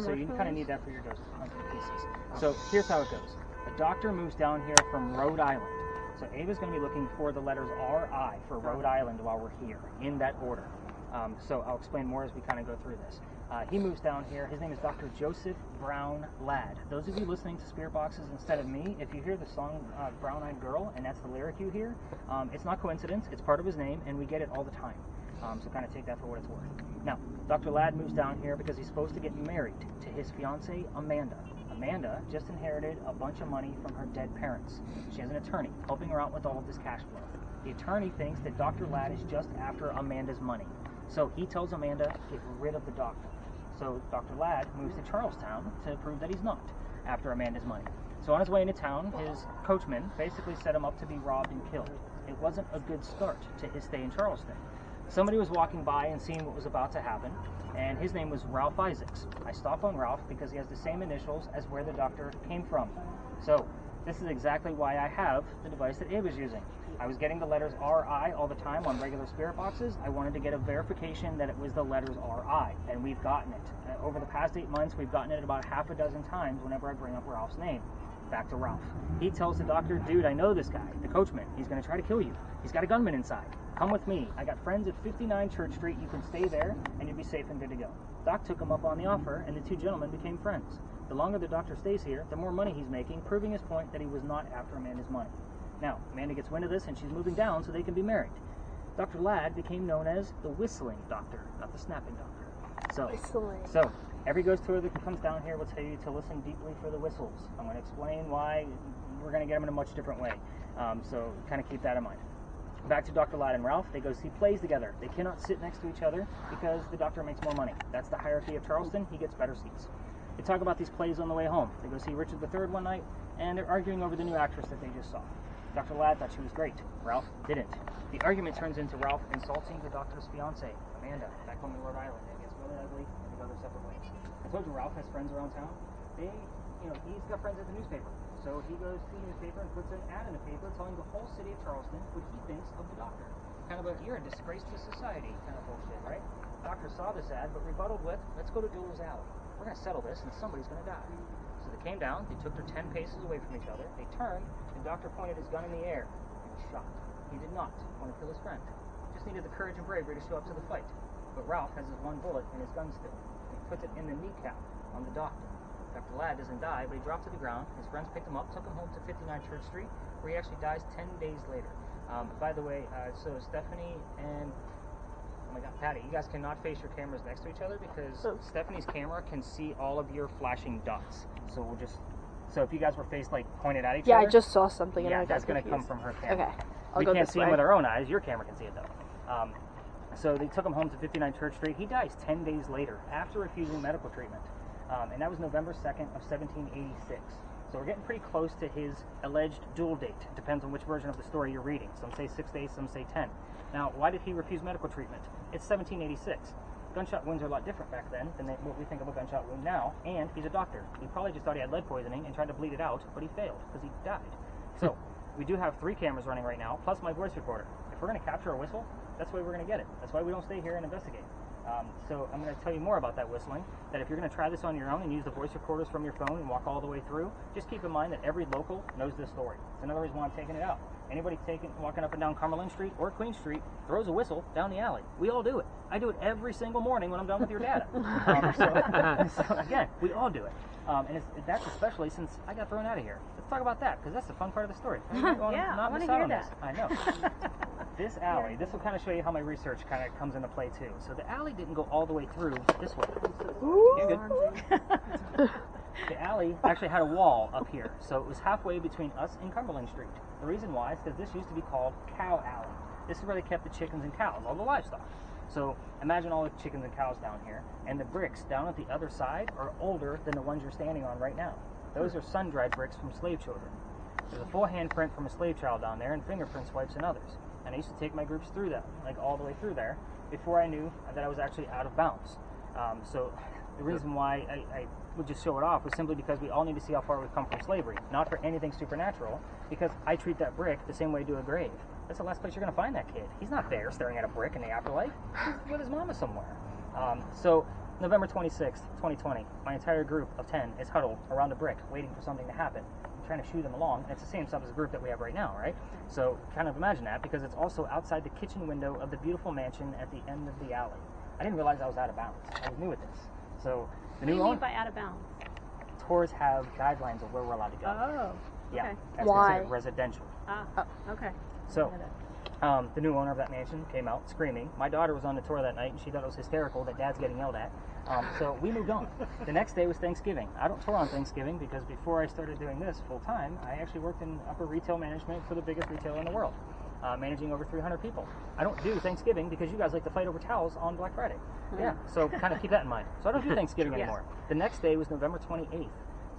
So you kind of need that for your ghost hunting pieces. So here's how it goes. A doctor moves down here from Rhode Island. So Ava's going to be looking for the letters R-I for Rhode Island while we're here, in that order. So I'll explain more as we kind of go through this. He moves down here. His name is Dr. Joseph Brown Ladd. Those of you listening to Spirit Boxes instead of me, if you hear the song Brown Eyed Girl, and that's the lyric you hear, it's not coincidence. It's part of his name, and we get it all the time. So kind of take that for what it's worth. Now, Dr. Ladd moves down here because he's supposed to get married to his fiancée, Amanda. Amanda just inherited a bunch of money from her dead parents. She has an attorney helping her out with all of this cash flow. The attorney thinks that Dr. Ladd is just after Amanda's money. So he tells Amanda, get rid of the doctor. So Dr. Ladd moves to Charlestown to prove that he's not after Amanda's money. So on his way into town, his coachman basically set him up to be robbed and killed. It wasn't a good start to his stay in Charleston. Somebody was walking by and seeing what was about to happen, and his name was Ralph Isaacs. I stop on Ralph because he has the same initials as where the doctor came from. So this is exactly why I have the device that Ava's using. I was getting the letters R-I all the time on regular Spirit Boxes. I wanted to get a verification that it was the letters R-I, and we've gotten it. Over the past 8 months, we've gotten it about half a dozen times whenever I bring up Ralph's name. Back to Ralph. He tells the doctor, dude, I know this guy, the coachman. He's going to try to kill you. He's got a gunman inside. Come with me. I got friends at 59 Church Street. You can stay there, and you'll be safe and good to go. Doc took him up on the offer, and the two gentlemen became friends. The longer the doctor stays here, the more money he's making, proving his point that he was not after Amanda's money. Now, Amanda gets wind of this, and she's moving down so they can be married. Dr. Ladd became known as the whistling doctor, not the snapping doctor. So every ghost tour that comes down here will tell you to listen deeply for the whistles. I'm going to explain why we're going to get them in a much different way. So kind of keep that in mind. Back to Dr. Ladd and Ralph, they go see plays together. They cannot sit next to each other because the doctor makes more money. That's the hierarchy of Charleston. He gets better seats. They talk about these plays on the way home. They go see Richard III one night, and they're arguing over the new actress that they just saw. Dr. Ladd thought she was great. Ralph didn't. The argument turns into Ralph insulting the doctor's fiancée, Amanda, back home in Rhode Island. It gets really ugly, and they go their separate ways. I told you Ralph has friends around town. He's got friends at the newspaper. So he goes to the newspaper and puts an ad in the paper telling the whole city of Charleston what he thinks of the doctor. Kind of a, you're a disgrace to society kind of bullshit, right? The doctor saw this ad, but rebutted with, let's go to Jewelers Alley. We're going to settle this, and somebody's going to die. So they came down, they took their 10 paces away from each other, they turned, the doctor pointed his gun in the air and shot. He did not want to kill his friend. Just needed the courage and bravery to show up to the fight. But Ralph has his one bullet in his gun still. He puts it in the kneecap on the doctor. Dr. Ladd doesn't die, but he dropped to the ground. His friends picked him up, took him home to 59 Church Street, where he actually dies 10 days later. By the way, so Stephanie and oh my God, Patty, you guys cannot face your cameras next to each other because Stephanie's camera can see all of your flashing dots. So we'll just, so if you guys were faced like pointed at each other. Yeah, I just saw something and I got that's going to confused. come from her camera. Okay, We can't see him with our own eyes. Your camera can see it though. So they took him home to 59 Church Street. He dies 10 days later after refusing medical treatment. And that was November 2nd of 1786. So we're getting pretty close to his alleged duel date. It depends on which version of the story you're reading. Some say 6 days, some say 10. Now, why did he refuse medical treatment? It's 1786. Gunshot wounds are a lot different back then than what we think of a gunshot wound now, and he's a doctor. He probably just thought he had lead poisoning and tried to bleed it out, but he failed because he died. So we do have 3 cameras running right now, plus my voice recorder. If we're going to capture a whistle, that's why we're going to get it. That's why we don't stay here and investigate. So I'm going to tell you more about that whistling, that if you're going to try this on your own and use the voice recorders from your phone and walk all the way through, just keep in mind that every local knows this story. It's another reason why I'm taking it out. Anybody walking up and down Cumberland Street or Queen Street throws a whistle down the alley. We all do it. I do it every single morning when I'm done with your data. So again, we all do it. And that's especially since I got thrown out of here. Let's talk about that, because that's the fun part of the story. Yeah, I want to hear that. I know. This alley, this will kind of show you how my research kind of comes into play too. So the alley didn't go all the way through this way. You're good. The alley actually had a wall up here, so it was halfway between us and Cumberland Street. The reason why is because this used to be called Cow Alley. This is where they kept the chickens and cows, all the livestock. So imagine all the chickens and cows down here, and the bricks down at the other side are older than the ones you're standing on right now. Those are sun-dried bricks from slave children. There's a full handprint from a slave child down there, and fingerprint swipes and others. And I used to take my groups through that, like all the way through there, before I knew that I was actually out of bounds. So the reason why I would just show it off was simply because we all need to see how far we've come from slavery, not for anything supernatural, because I treat that brick the same way I do a grave. That's the last place you're going to find that kid. He's not there staring at a brick in the afterlife. He's with his mama somewhere. So November 26th, 2020, my entire group of 10 is huddled around a brick waiting for something to happen. I'm trying to shoo them along, and it's the same substance group that we have right now, right? So kind of imagine that, because it's also outside the kitchen window of the beautiful mansion at the end of the alley. I didn't realize I was out of bounds. I was new at this. So the What do new you mean owner, by out of bounds? tours have guidelines of where we're allowed to go. Oh, Yeah, okay. that's Why? considered residential. Okay. So, the new owner of that mansion came out screaming. My daughter was on the tour that night, and she thought it was hysterical that Dad's getting yelled at. So we moved on. The next day was Thanksgiving. I don't tour on Thanksgiving because before I started doing this full time, I actually worked in upper retail management for the biggest retailer in the world, managing over 300 people. I don't do Thanksgiving because you guys like to fight over towels on Black Friday. Yeah, so kind of keep that in mind. So I don't do Thanksgiving anymore. The next day was November 28th.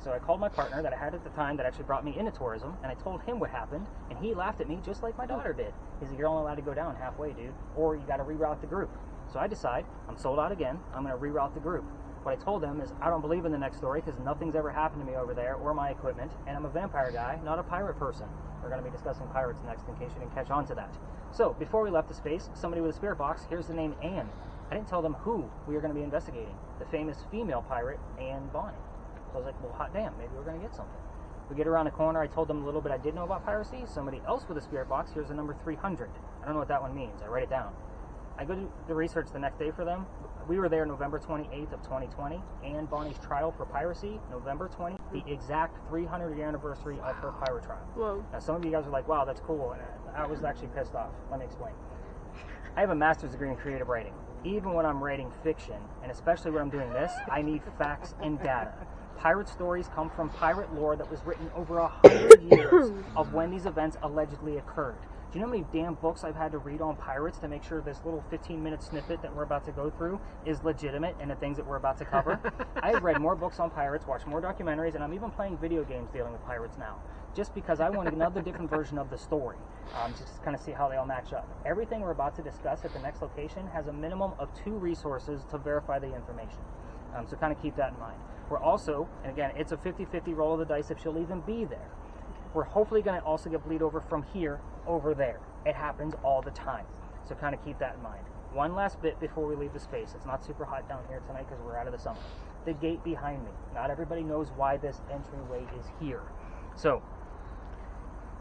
So I called my partner that I had at the time that actually brought me into tourism, and I told him what happened, and he laughed at me just like my daughter did. He said, "You're only allowed to go down halfway, dude, or you got to reroute the group." So I decide, I'm sold out again, I'm going to reroute the group. What I told them is, I don't believe in the next story because nothing's ever happened to me over there or my equipment, and I'm a vampire guy, not a pirate person. We're going to be discussing pirates next in case you didn't catch on to that. So before we left the space, somebody with a spirit box, here's the name Anne. I didn't tell them who we were going to be investigating, the famous female pirate Anne Bonny. So I was like, well, hot damn, maybe we're going to get something. We get around the corner, I told them a little bit I did know about piracy. Somebody else with a spirit box, here's the number 300. I don't know what that one means. I write it down. I go to the research the next day for them. We were there November 28th of 2020. Anne Bonny's trial for piracy, November 20th, the exact 300th year anniversary of her pirate trial. Whoa. Now, some of you guys are like, wow, that's cool. And I was actually pissed off. Let me explain. I have a master's degree in creative writing. Even when I'm writing fiction, and especially when I'm doing this, I need facts and data. Pirate stories come from pirate lore that was written over 100 years of when these events allegedly occurred. Do you know how many damn books I've had to read on pirates to make sure this little 15-minute snippet that we're about to go through is legitimate and the things that we're about to cover? I've read more books on pirates, watched more documentaries, and I'm even playing video games dealing with pirates now, just because I want another different version of the story, just to kind of see how they all match up. Everything we're about to discuss at the next location has a minimum of 2 resources to verify the information. So kind of keep that in mind. We're also, and again, it's a 50-50 roll of the dice if she'll even be there. We're hopefully going to also get bleed over from here over there. It happens all the time. So kind of keep that in mind. One last bit before we leave the space. It's not super hot down here tonight because we're out of the summer. The gate behind me. Not everybody knows why this entryway is here. So,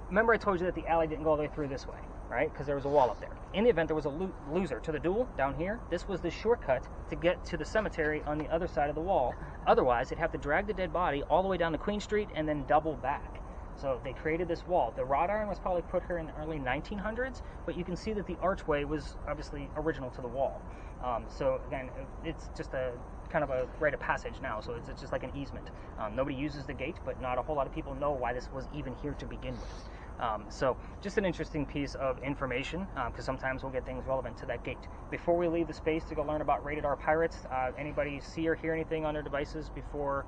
remember I told you that the alley didn't go all the way through this way, right? Because there was a wall up there. In the event there was a loser to the duel down here, this was the shortcut to get to the cemetery on the other side of the wall. Otherwise, they'd have to drag the dead body all the way down to Queen Street and then double back. So they created this wall. The wrought iron was probably put here in the early 1900s, but you can see that the archway was obviously original to the wall. So again, it's just a kind of a rite of passage now, so it's just like an easement. Nobody uses the gate, but not a whole lot of people know why this was even here to begin with. So just an interesting piece of information, because sometimes we'll get things relevant to that gate. Before we leave the space to go learn about Rated R Pirates, anybody see or hear anything on their devices before?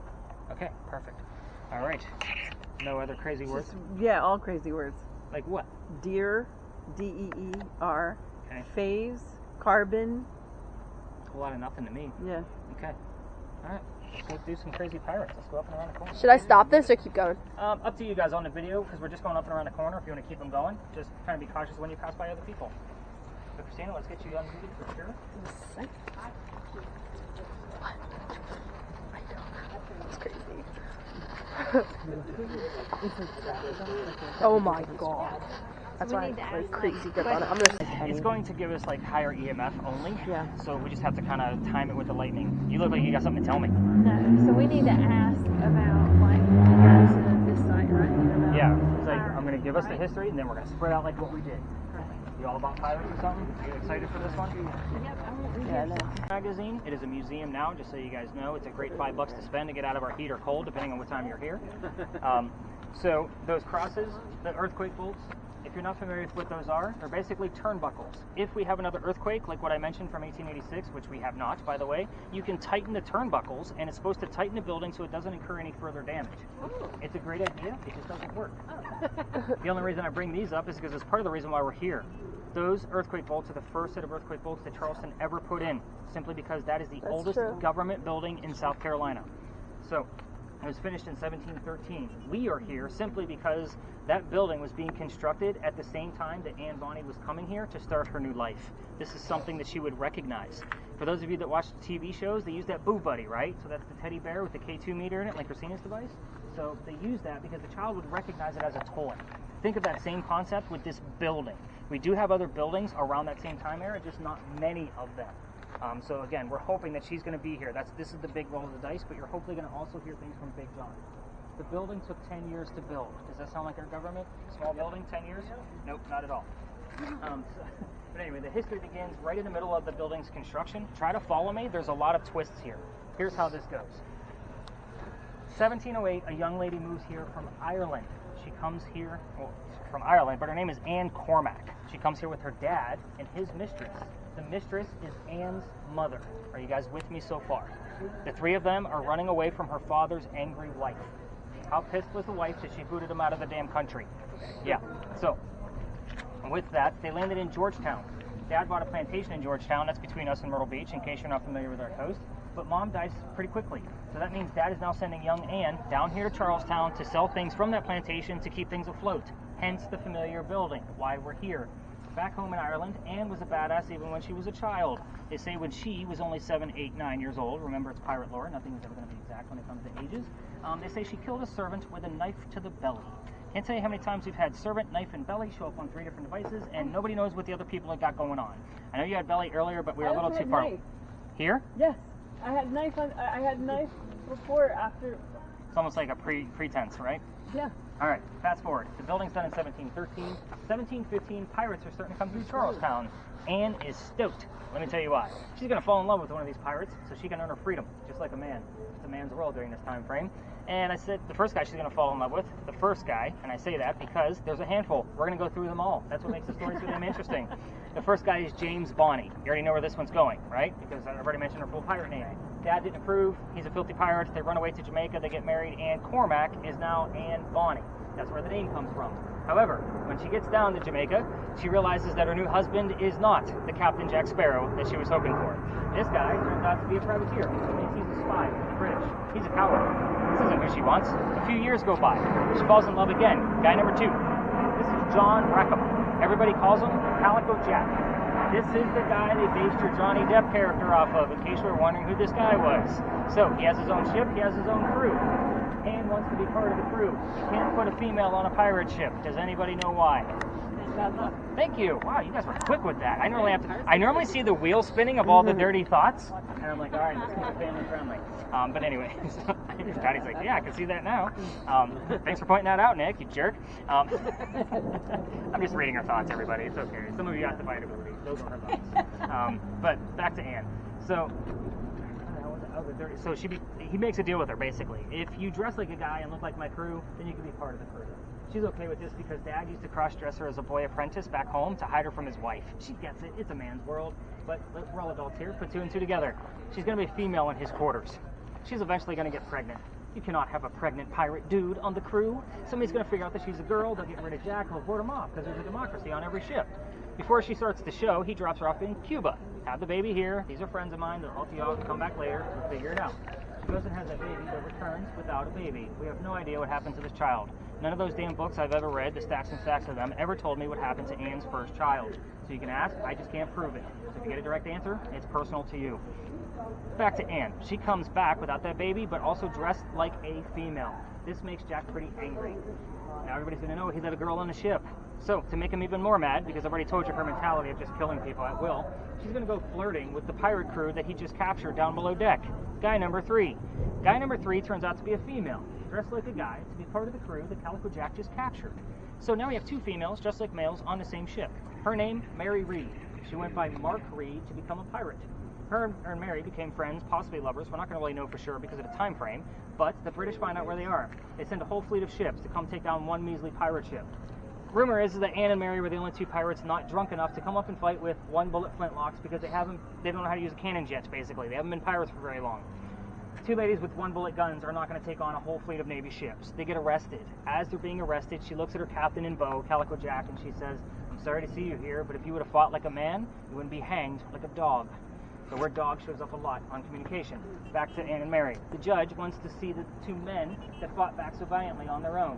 Okay, perfect. All right. No other crazy words? Yeah, all crazy words. Like what? Deer, D-E-E-R, Okay. phase, carbon. A whole lot of nothing to me. Yeah. Okay. All right. Let's go do some crazy pirates. Let's go up and around the corner. Should I stop this or keep going? Up to you guys on the video, because we're just going up and around the corner. If you want to keep them going, just kind of be cautious when you pass by other people. But Christina, let's get you unmuted for sure. It's crazy. Oh my god. That's why I'm like crazy good on it. I'm gonna It's going to give us like higher EMF only. Yeah. So we just have to kind of time it with the lightning. You look like you got something to tell me. No, so we need to ask about like the guys at this site, right? About Yeah. It's like fire, I'm going to give us the right? history, and then we're going to spread out like what we did. You all about pirates or something? Are you excited for this one? Yep, I'm Yeah, I know. Magazine. It is a museum now, just so you guys know. It's a great $5 to spend to get out of our heat or cold, depending on what time you're here. So those crosses, the earthquake bolts, if you're not familiar with what those are, they're basically turnbuckles. If we have another earthquake, like what I mentioned from 1886, which we have not, by the way, you can tighten the turnbuckles, and it's supposed to tighten the building so it doesn't incur any further damage. It's a great idea, it just doesn't work. The only reason I bring these up is because it's part of the reason why we're here. Those earthquake bolts are the first set of earthquake bolts that Charleston ever put in, simply because that is the That's oldest true. government building in South Carolina. So, it was finished in 1713. We are here simply because that building was being constructed at the same time that Anne Bonny was coming here to start her new life. This is something that she would recognize. For those of you that watch the TV shows, they use that Boo Buddy, right? So that's the teddy bear with the K2 meter in it, like Christina's device. So they use that because the child would recognize it as a toy. Think of that same concept with this building. We do have other buildings around that same time era, just not many of them. So again, we're hoping that she's going to be here. This is the big roll of the dice, but you're hopefully going to also hear things from Big John. The building took 10 years to build. Does that sound like our government? Small building, 10 years? Nope, not at all. But anyway, the history begins right in the middle of the building's construction. Try to follow me. There's a lot of twists here. Here's how this goes. 1708, a young lady moves here from Ireland. She comes here, well, from Ireland, but her name is Anne Cormack. She comes here with her dad and his mistress. The mistress is Anne's mother. Are you guys with me so far? The three of them are running away from her father's angry wife. How pissed was the wife that she booted him out of the damn country? Yeah, so with that, they landed in Georgetown. Dad bought a plantation in Georgetown. That's between us and Myrtle Beach, in case you're not familiar with our coast. But Mom dies pretty quickly. So that means Dad is now sending young Anne down here to Charlestown to sell things from that plantation to keep things afloat. Hence the familiar building, why we're here. Back home in Ireland, Anne was a badass even when she was a child. They say when she was only 7, 8, 9 years old, remember it's pirate lore, nothing is ever going to be exact when it comes to ages, they say she killed a servant with a knife to the belly. Can't tell you how many times we've had servant, knife, and belly show up on 3 different devices, and nobody knows what the other people have got going on. I know you had belly earlier, but we were a little too far. Knife. Here? Yes, I had knife before, after. It's almost like a pretense, right? Yeah. All right, fast forward. The building's done in 1713. 1715, pirates are starting to come through Charlestown. Anne is stoked. Let me tell you why. She's going to fall in love with one of these pirates so she can earn her freedom, just like a man. It's a man's world during this time frame. And I said the first guy she's going to fall in love with, the first guy, and I say that because there's a handful. We're going to go through them all. That's what makes the story so damn interesting. The first guy is James Bonny. You already know where this one's going, right? Because I've already mentioned her full pirate name. Dad didn't approve. He's a filthy pirate. They run away to Jamaica. They get married. Anne Cormack is now Anne Bonny. That's where the name comes from. However, when she gets down to Jamaica, she realizes that her new husband is not the Captain Jack Sparrow that she was hoping for. This guy turns out to be a privateer, which means he's a spy for the British. He's a coward. This isn't who she wants. A few years go by. She falls in love again. Guy number 2. This is John Rackham. Everybody calls him Calico Jack. This is the guy they based your Johnny Depp character off of, in case you were wondering who this guy was. So, he has his own ship, he has his own crew. Anne wants to be part of the crew. You can't put a female on a pirate ship. Does anybody know why? Thank you. Wow, you guys were quick with that. I normally see the wheel spinning of all the dirty thoughts, and I'm like, all right, let's keep it family friendly. But anyway, Patty's like, yeah, I can see that now. Thanks for pointing that out, Nick, you jerk. I'm just reading her thoughts, everybody. It's okay. Some of you got the vitamin ability. Those are her thoughts. But back to Anne. So he makes a deal with her, basically. If you dress like a guy and look like my crew, then you can be part of the crew. She's okay with this because Dad used to cross-dress her as a boy apprentice back home to hide her from his wife. She gets it. It's a man's world. But we're all adults here. Put 2 and 2 together. She's going to be a female in his quarters. She's eventually going to get pregnant. You cannot have a pregnant pirate dude on the crew. Somebody's going to figure out that she's a girl. They'll get rid of Jack. They'll board him off because there's a democracy on every ship. Before she starts the show, he drops her off in Cuba. Have the baby here. These are friends of mine. They'll help you out and come back later. We'll figure it out. She goes and has that baby, but returns without a baby. We have no idea what happened to this child. None of those damn books I've ever read, the stacks and stacks of them, ever told me what happened to Anne's first child. So you can ask, I just can't prove it. So if you get a direct answer, it's personal to you. Back to Anne. She comes back without that baby, but also dressed like a female. This makes Jack pretty angry. Now everybody's going to know he's had a girl on the ship. So, to make him even more mad, because I've already told you her mentality of just killing people at will, she's going to go flirting with the pirate crew that he just captured down below deck. Guy number 3. Guy number 3 turns out to be a female, dressed like a guy, to be part of the crew that Calico Jack just captured. So now we have 2 females, just like males, on the same ship. Her name, Mary Reed. She went by Mark Reed to become a pirate. Her and Mary became friends, possibly lovers. We're not going to really know for sure because of the time frame, but the British find out where they are. They send a whole fleet of ships to come take down one measly pirate ship. Rumor is that Anne and Mary were the only 2 pirates not drunk enough to come up and fight with 1-bullet flintlocks because they don't know how to use cannons yet, basically. They haven't been pirates for very long. 2 ladies with 1-bullet guns are not going to take on a whole fleet of Navy ships. They get arrested. As they're being arrested, she looks at her captain in bow, Calico Jack, and she says, "I'm sorry to see you here, but if you would have fought like a man, you wouldn't be hanged like a dog." The word dog shows up a lot on communication. Back to Anne and Mary. The judge wants to see the 2 men that fought back so valiantly on their own.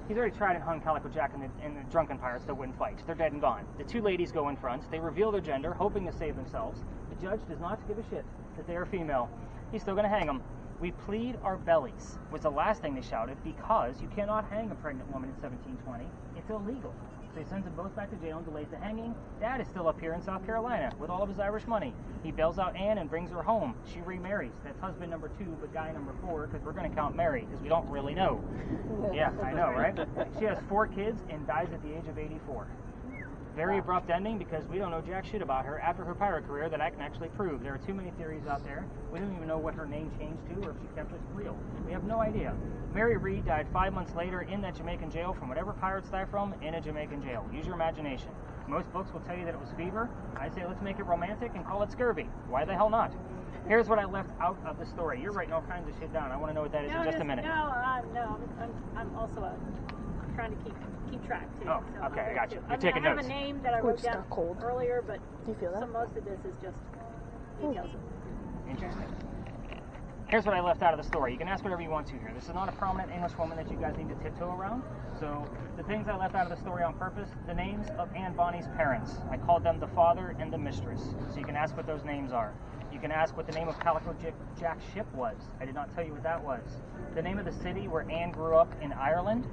He's already tried and hung Calico Jack and the drunken pirates that wouldn't fight. They're dead and gone. The 2 ladies go in front. They reveal their gender, hoping to save themselves. The judge does not give a shit that they are female. He's still going to hang them. "We plead our bellies," was the last thing they shouted, because you cannot hang a pregnant woman in 1720. It's illegal. So he sends them both back to jail and delays the hanging. Dad is still up here in South Carolina with all of his Irish money. He bails out Anne and brings her home. She remarries. That's husband number 2, but guy number 4, because we're going to count Mary, because we don't really know. Yeah, I know, right? She has 4 kids and dies at the age of 84. Very abrupt ending, because we don't know jack shit about her after her pirate career that I can actually prove. There are too many theories out there. We don't even know what her name changed to or if she kept it real. We have no idea. Mary Reed died 5 months later in that Jamaican jail from whatever pirates die from in a Jamaican jail. Use your imagination. Most books will tell you that it was fever. I say let's make it romantic and call it scurvy. Why the hell not? Here's what I left out of the story. You're writing all kinds of shit down. I want to know what that is in just a minute. I'm also trying to keep track too. Oh, so okay, I got you. You're I taking have notes. a name that I wrote down cold. earlier, but Do you feel that? so most of this is just details. Interesting. Here's what I left out of the story. You can ask whatever you want to here. This is not a prominent English woman that you guys need to tiptoe around. So the things I left out of the story on purpose, the names of Anne Bonny's parents. I called them the father and the mistress. So you can ask what those names are. You can ask what the name of Calico Jack's ship was. I did not tell you what that was. The name of the city where Anne grew up in Ireland,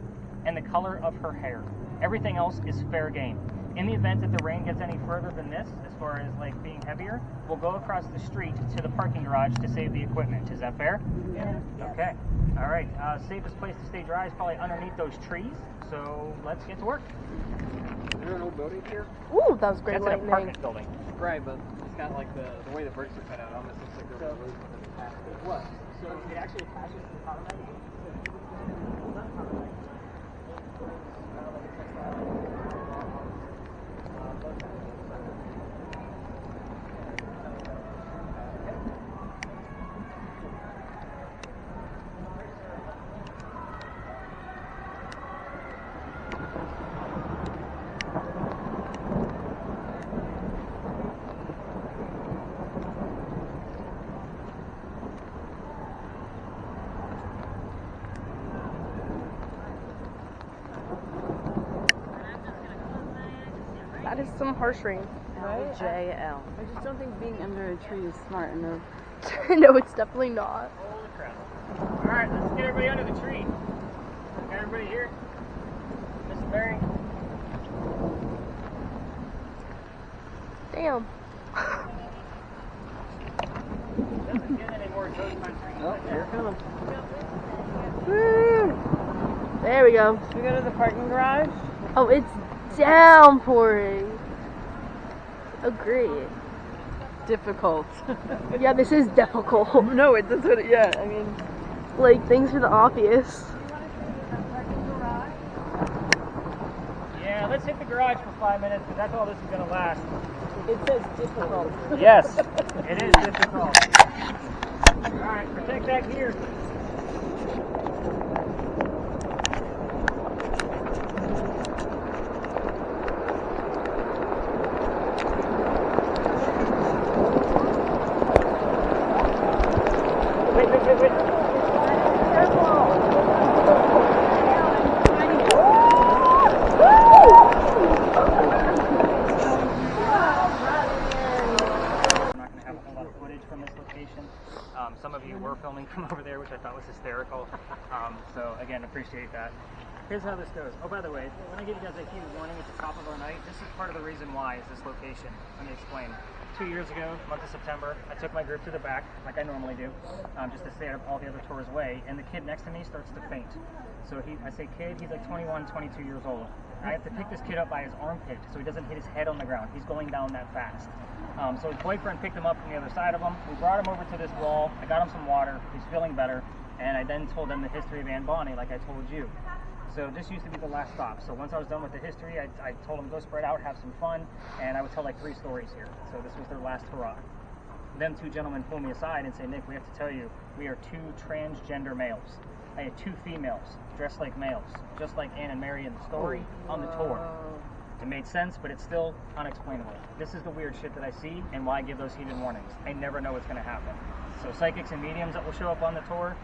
and the color of her hair. Everything else is fair game. In the event that the rain gets any further than this, as far as like being heavier, we'll go across the street to the parking garage to save the equipment. Is that fair? Yeah. Okay. All right. Safest place to stay dry is probably underneath those trees. So let's get to work. Is there an old building here? Ooh, that was great That's an lightning. apartment building. Right, but it's got like the way the bricks are cut out. Almost looks like they're roof with the past. What? So it actually attaches to the power line? That is some harsh rain. Right? JL. I just don't think being under a tree is smart enough. No, it's definitely not. Holy crap. All right, let's get everybody under the tree. Got everybody here? Mrs. Mary? Damn. Doesn't get any more toast country. Oh, here it comes. Woo. There we go. Should we go to the parking garage? Oh, it's downpouring. Agreed. Difficult. Yeah, this is difficult. No, it doesn't. Yeah, I mean, Like, things for the obvious. Yeah, let's hit the garage for 5 minutes because that's all this is going to last. it says difficult. Yes, it is difficult. All right, protect that gear. Wait. hysterical. So again, appreciate that. Here's how this goes. Oh, by the way, when I give you guys a huge warning at the top of our night, this is part of the reason why is this location. Let me explain. 2 years ago, month of September, I took my group to the back, like I normally do, just to stay out of all the other tours' way, and the kid next to me starts to faint. So I say kid, he's like 21, 22 years old. I have to pick this kid up by his armpit so he doesn't hit his head on the ground. He's going down that fast. So his boyfriend picked him up from the other side of him. We brought him over to this wall. I got him some water. He's feeling better. And I then told him the history of Anne Bonny, like I told you. So this used to be the last stop. So once I was done with the history, I told them go spread out, have some fun, and I would tell like 3 stories here. So this was their last hurrah. Then 2 gentlemen pull me aside and say, Nick, we have to tell you, we are 2 transgender males. I had 2 females dressed like males, just like Anne and Mary in the story on the tour. It made sense, but it's still unexplainable. This is the weird shit that I see and why I give those heated warnings. I never know what's going to happen. So psychics and mediums that will show up on the tour,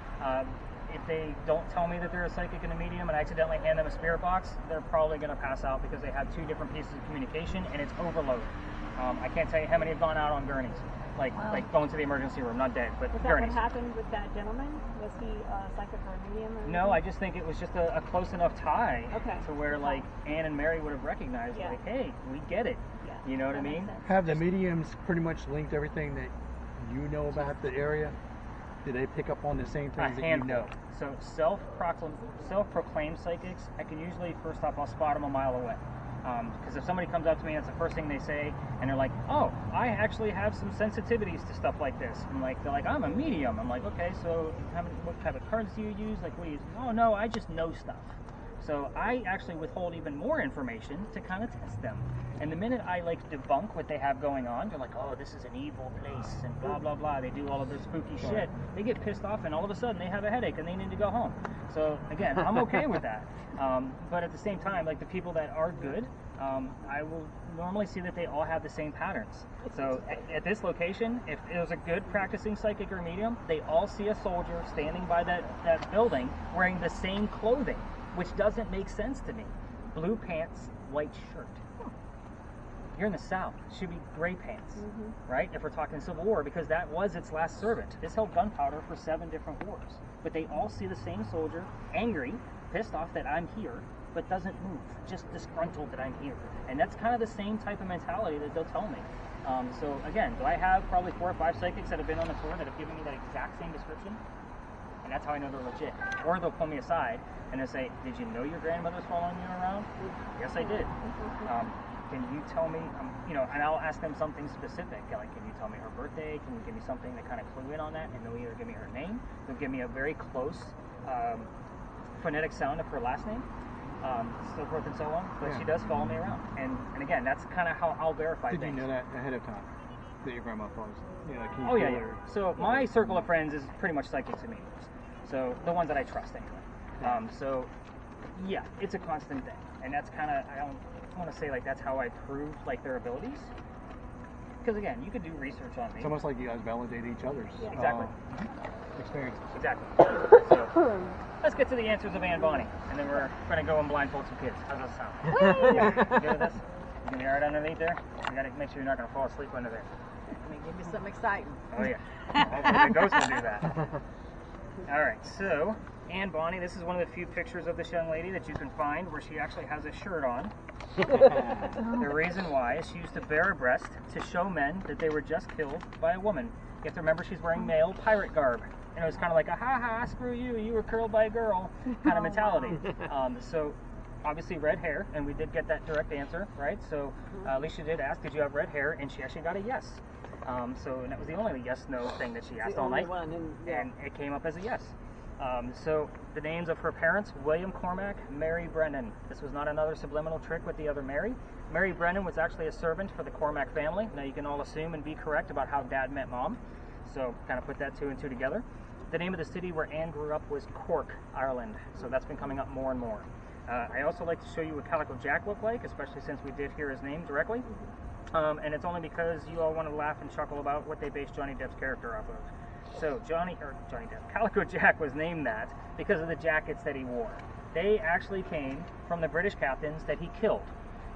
if they don't tell me that they're a psychic and a medium and I accidentally hand them a spirit box, they're probably going to pass out because they have 2 different pieces of communication and it's overload. I can't tell you how many have gone out on gurneys, like going to the emergency room, not dead, but Was that gurneys. what happened with that gentleman? Was he a psychic or a medium? Or No, I just think it was just a close enough tie to where like Anne and Mary would have recognized, like, hey, we get it. Yeah. You know what I mean? Have the mediums pretty much linked everything that you know about the area? Do they pick up on the same things that you know? So self-proclaimed psychics, I can usually, first off, I'll spot them a mile away. Because if somebody comes up to me, that's the first thing they say, and they're like, oh, I actually have some sensitivities to stuff like this. They're like, I'm a medium. I'm like, okay, so what type of cards do you use? Like, what do you use? Oh, no, I just know stuff. So I actually withhold even more information to kind of test them. And the minute I like debunk what they have going on, they're like, oh, this is an evil place and blah, blah, blah. They do all of this spooky shit. They get pissed off and all of a sudden they have a headache and they need to go home. So again, I'm okay with that. But at the same time, like the people that are good, I will normally see that they all have the same patterns. So at this location, if it was a good practicing psychic or medium, they all see a soldier standing by that building wearing the same clothing, which doesn't make sense to me. Blue pants, white shirt. You're in the South. It should be gray pants, right? If we're talking Civil War, because that was its last servant. This held gunpowder for 7 different wars. But they all see the same soldier, angry, pissed off that I'm here, but doesn't move, just disgruntled that I'm here. And that's kind of the same type of mentality that they'll tell me. So again, do I have probably 4 or 5 psychics that have been on the tour that have given me that exact same description? And that's how I know they're legit. Or they'll pull me aside and they'll say, did you know your grandmother's following you around? Yes, I did. Can you tell me, and I'll ask them something specific, like, can you tell me her birthday? Can you give me something to kind of clue in on that? And they'll either give me her name, they'll give me a very close phonetic sound of her last name, so forth and so on. But she does follow me around. And again, that's kind of how I'll verify things. Did you know that ahead of time, that your grandma follows? Oh, yeah. So my circle of friends is pretty much psychic to me. So the ones that I trust anyway. So yeah, it's a constant thing. And that's kind of, I don't want to say like that's how I prove like their abilities, because again, you could do research on me. It's almost like you guys validate each other's experiences. Exactly. So let's get to the answers of Anne Bonny, and then we're going to go and blindfold some kids. How's that sound? You good with this? You gonna be alright underneath there? You got to make sure you're not going to fall asleep under there. Give me something exciting. Oh yeah. Hopefully the ghost will do that. All right, so Anne Bonny, this is one of the few pictures of this young lady that you can find where she actually has a shirt on. The reason why is she used to bare her breast to show men that they were just killed by a woman. You have to remember she's wearing male pirate garb. And it was kind of like a ha-ha, screw you, you were killed by a girl kind of mentality. So obviously red hair, and we did get that direct answer, right? So Alecia did ask, did you have red hair? And she actually got a yes. And that was the only yes-no thing that she asked all night. And it came up as a yes. So the names of her parents, William Cormac, Mary Brennan. This was not another subliminal trick with the other Mary. Mary Brennan was actually a servant for the Cormac family. Now you can all assume and be correct about how dad met mom. So kind of put that 2 and 2 together. The name of the city where Anne grew up was Cork, Ireland. So that's been coming up more and more. I also like to show you what Calico Jack looked like, especially since we did hear his name directly. And it's only because you all want to laugh and chuckle about what they based Johnny Depp's character off of. So Johnny Depp, Calico Jack was named that because of the jackets that he wore. They actually came from the British captains that he killed.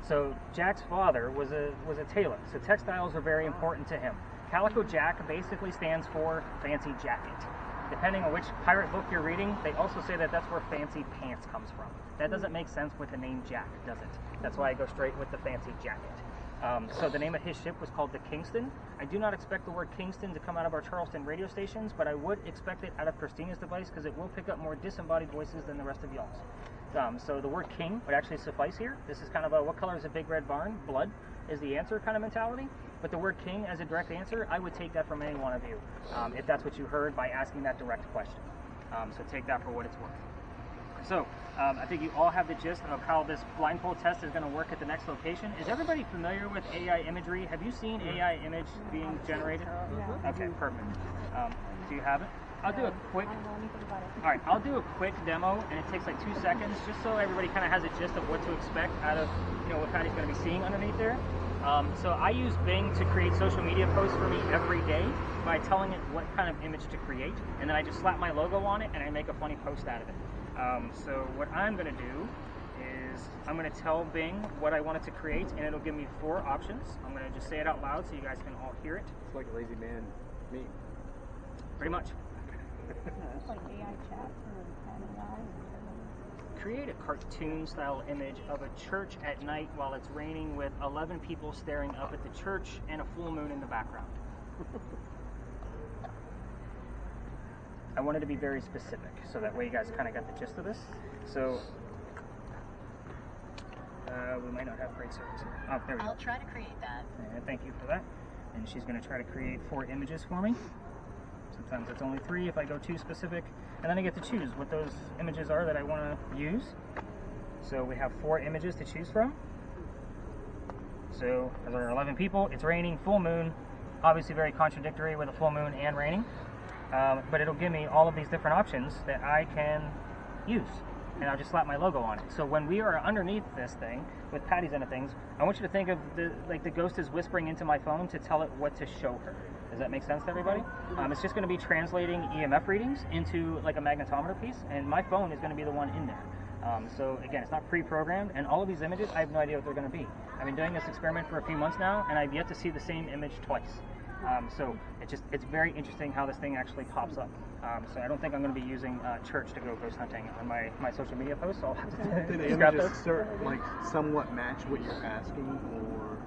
So Jack's father was a tailor, so textiles are very important to him. Calico Jack basically stands for fancy jacket. Depending on which pirate book you're reading, they also say that that's where fancy pants comes from. That doesn't make sense with the name Jack, does it? That's why I go straight with the fancy jacket. So the name of his ship was called the Kingston. I do not expect the word Kingston to come out of our Charleston radio stations, but I would expect it out of Christina's device because it will pick up more disembodied voices than the rest of y'all's. So the word king would actually suffice here. This is kind of a what color is a big red barn? Blood is the answer kind of mentality. But the word king as a direct answer, I would take that from any one of you if that's what you heard by asking that direct question. So take that for what it's worth. So, I think you all have the gist of how this blindfold test is going to work at the next location. Is everybody familiar with AI imagery? Have you seen AI image being generated? Okay, perfect. Do you have it? I'll do a quick. All right, I'll do a quick demo, and it takes like 2 seconds, just so everybody kind of has a gist of what to expect out of, what Patty's going to be seeing underneath there. So I use Bing to create social media posts for me every day by telling it what kind of image to create, and then I just slap my logo on it, and I make a funny post out of it. So what I'm going to do is I'm going to tell Bing what I want it to create, and it'll give me 4 options. I'm going to just say it out loud so you guys can all hear it. It's like a lazy man meme. Pretty much. It's like AI chat or AI. Create a cartoon-style image of a church at night while it's raining with 11 people staring up at the church and a full moon in the background. I wanted to be very specific, so that way you guys kind of got the gist of this. So, we might not have great service here. Oh, there we go. I'll try to create that. Thank you for that. And she's going to try to create 4 images for me. Sometimes it's only 3 if I go too specific. And then I get to choose what those images are that I want to use. So we have 4 images to choose from. So there are 11 people, it's raining, full moon. Obviously very contradictory with a full moon and raining. But it'll give me all of these different options that I can use. And I'll just slap my logo on it. So when we are underneath this thing, with Patty's end of things, I want you to think of the ghost is whispering into my phone to tell it what to show her. Does that make sense to everybody? It's just going to be translating EMF readings into like a magnetometer piece, and my phone is going to be the one in there. So again, it's not pre-programmed, and all of these images, I have no idea what they're going to be. I've been doing this experiment for a few months now, and I've yet to see the same image twice. So it's very interesting how this thing actually pops up. So I don't think I'm going to be using church to go ghost hunting on my social media posts. So I'll have to do the images somewhat match what you're asking, or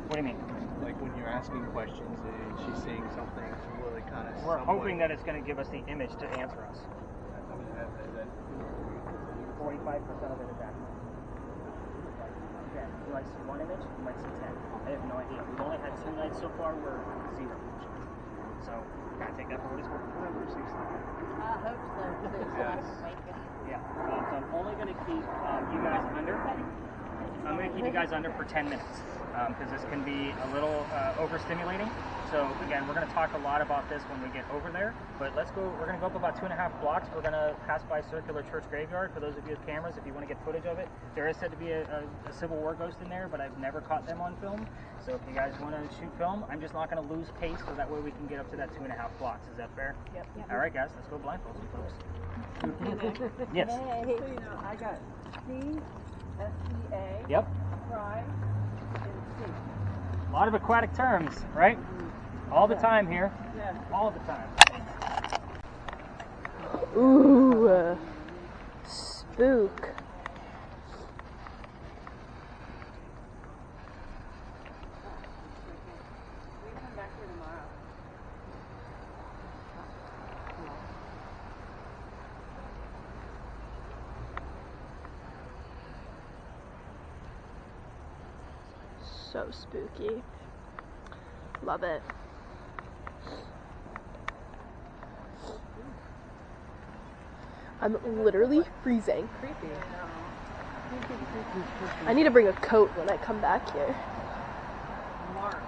what do you mean? Like when you're asking questions and she's saying something, will it kind of? We're hoping that it's going to give us the image to answer us. 45% of it is accurate. Again, you might see 1 image, you might see 10. I have no idea. We've only had 2 nights so far where 0. So, can I take that for what it's worth? I hope so. Yes. Yeah. So I'm only going to keep you guys under. I'm going to keep you guys under for 10 minutes because this can be a little overstimulating. So again, we're going to talk a lot about this when we get over there. But let's go. We're going to go up about 2.5 blocks. We're going to pass by Circular Church Graveyard. For those of you with cameras, if you want to get footage of it, there is said to be a Civil War ghost in there, but I've never caught them on film. So if you guys want to shoot film, I'm just not going to lose pace, so that way we can get up to that 2.5 blocks. Is that fair? Yep. All right, guys, let's go blindfold some folks. Yes. So, I got C, S-C-A, Yep. Fry, and C. A lot of aquatic terms, right? All the time here. Yeah. All the time. Ooh, spook. So spooky. Love it. I'm literally freezing. Creepy. I need to bring a coat when I come back here. Mark.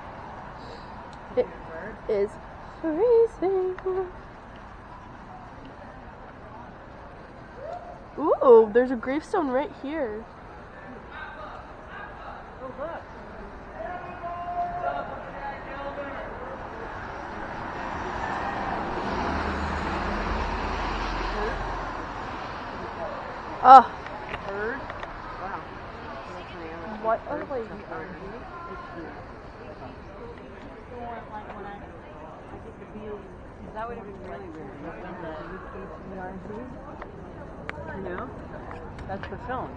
It is freezing. Ooh, there's a gravestone right here. Oh, look. Ah. Bird? Wow. What are like? The one, like when I get the billion That would have been really weird. You know? That's for film.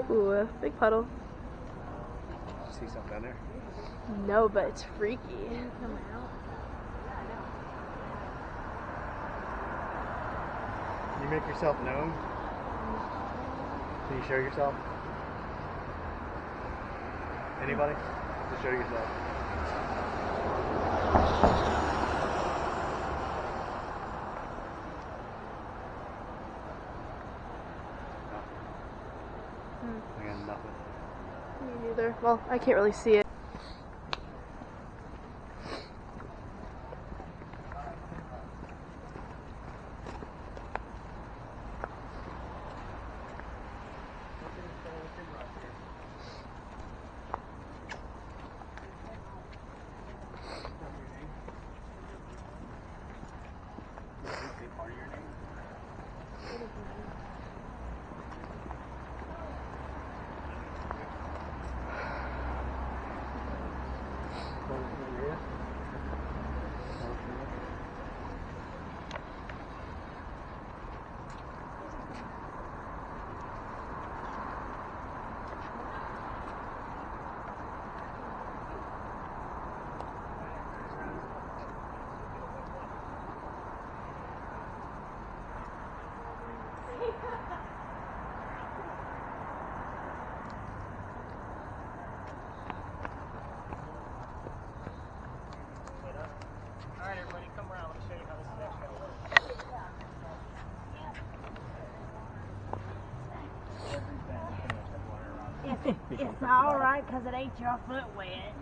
Ooh, big puddle. See something down there? No, but it's freaky. Come out. Can you make yourself known? Can you show yourself? Anybody? Just show yourself. I got nothing. Me neither. Well, I can't really see it. Alright everybody, come around. Let me show you how this is actually going to work. It's all right because it ain't your foot wet.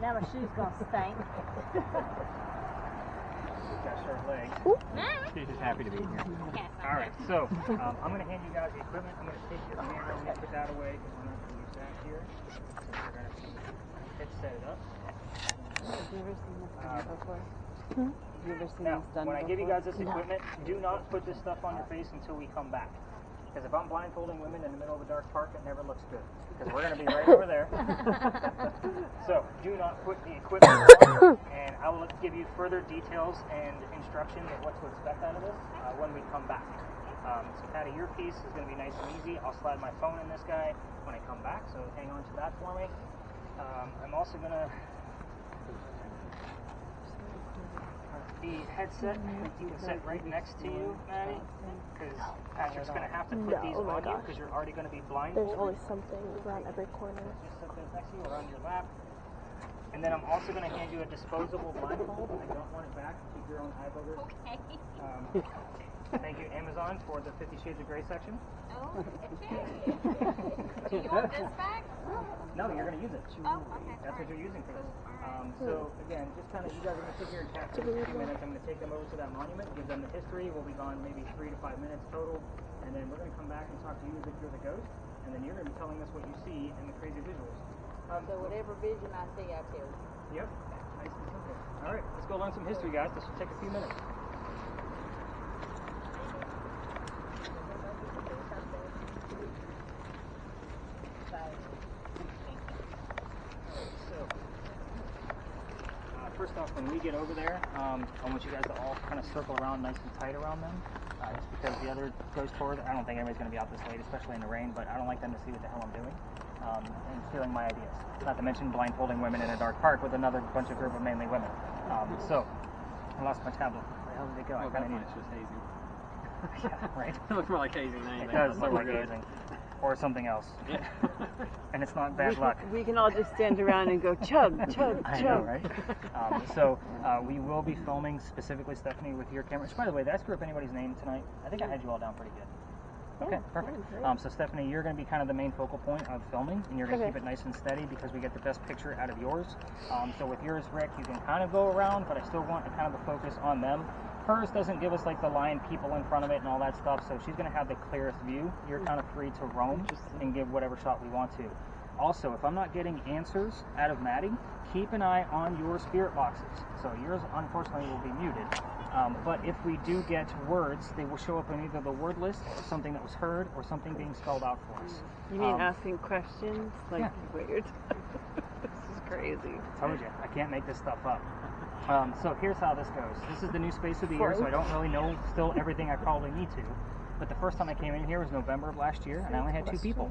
Now my shoe's gonna stink. Got short legs. She's just happy to be here. Alright, so I'm going to hand you guys the equipment. I'm going to take your camera and put that away because we're not going to use that here. So we're going to set it up. Have you ever seen this done before? Have you ever seen Now, this done when I before? give you guys this equipment, do not put this stuff on your face until we come back. Because if I'm blindfolding women in the middle of a dark park, it never looks good. Because we're going to be right over there. So, do not put the equipment on, and I will give you further details and instructions of what to expect out of this when we come back. So, Patty, your piece is going to be nice and easy. I'll slide my phone in this guy when I come back, so hang on to that for me. I'm also going to... The headset, you can set right next to you, Maddie, because Patrick's going to have to put these on you because you're already going to be blindfolded. There's always something around every corner. Just set those next to you or on your lap. And then I'm also going to hand you a disposable blindfold. I don't want it back. Keep your own eye boogers. Okay. Thank you, Amazon, for the 50 Shades of Grey section. Oh, okay. Do you want this back? No, you're going to use it. Oh, okay. That's what you're using for this. Alright. So, again, just kind of, you guys are going to sit here and chat for a few minutes. I'm going to take them over to that monument, give them the history. We'll be gone maybe 3 to 5 minutes total. And then we're going to come back and talk to you as if you're the ghost. And then you're going to be telling us what you see and the crazy visuals. So whatever vision I see, I tell you. Yep. Nice and simple. All right, let's go learn some history, guys. This should take a few minutes. First off, when we get over there, I want you guys to all kind of circle around nice and tight around them. Just because the other ghost tours, I don't think anybody's going to be out this late, especially in the rain, but I don't like them to see what the hell I'm doing and stealing my ideas. Not to mention blindfolding women in a dark park with another bunch of group of mainly women. So, I lost my tablet. Where the hell did it go? I kind of need It's just hazing. it. Yeah, right. It looks more like hazing than anything. It does look We're like good. hazing. Or something else. Yeah. And it's not bad luck. We can all just stand around and go chug, chug, I know, chug. right? So we will be filming specifically, Stephanie, with your camera. Which, by the way, did I screw up anybody's name tonight? I think I had you all down pretty good. Okay, perfect. So Stephanie, you're going to be kind of the main focal point of filming, and you're going to keep it nice and steady because we get the best picture out of yours. So with yours, Rick, you can kind of go around, but I still want kind of the focus on them. Hers doesn't give us like the line people in front of it and all that stuff, so she's going to have the clearest view. You're kind of free to roam and give whatever shot we want to. Also, if I'm not getting answers out of Maddie, keep an eye on your spirit boxes. So yours, unfortunately, will be muted. But if we do get words, they will show up in either the word list, something that was heard, or something being spelled out for us. You mean asking questions? Like, yeah. weird. This is crazy. I told you, I can't make this stuff up. So here's how this goes. This is the new space of the year, so I don't really know still everything I probably need to. But the first time I came in here was November of last year, and I only had 2 people.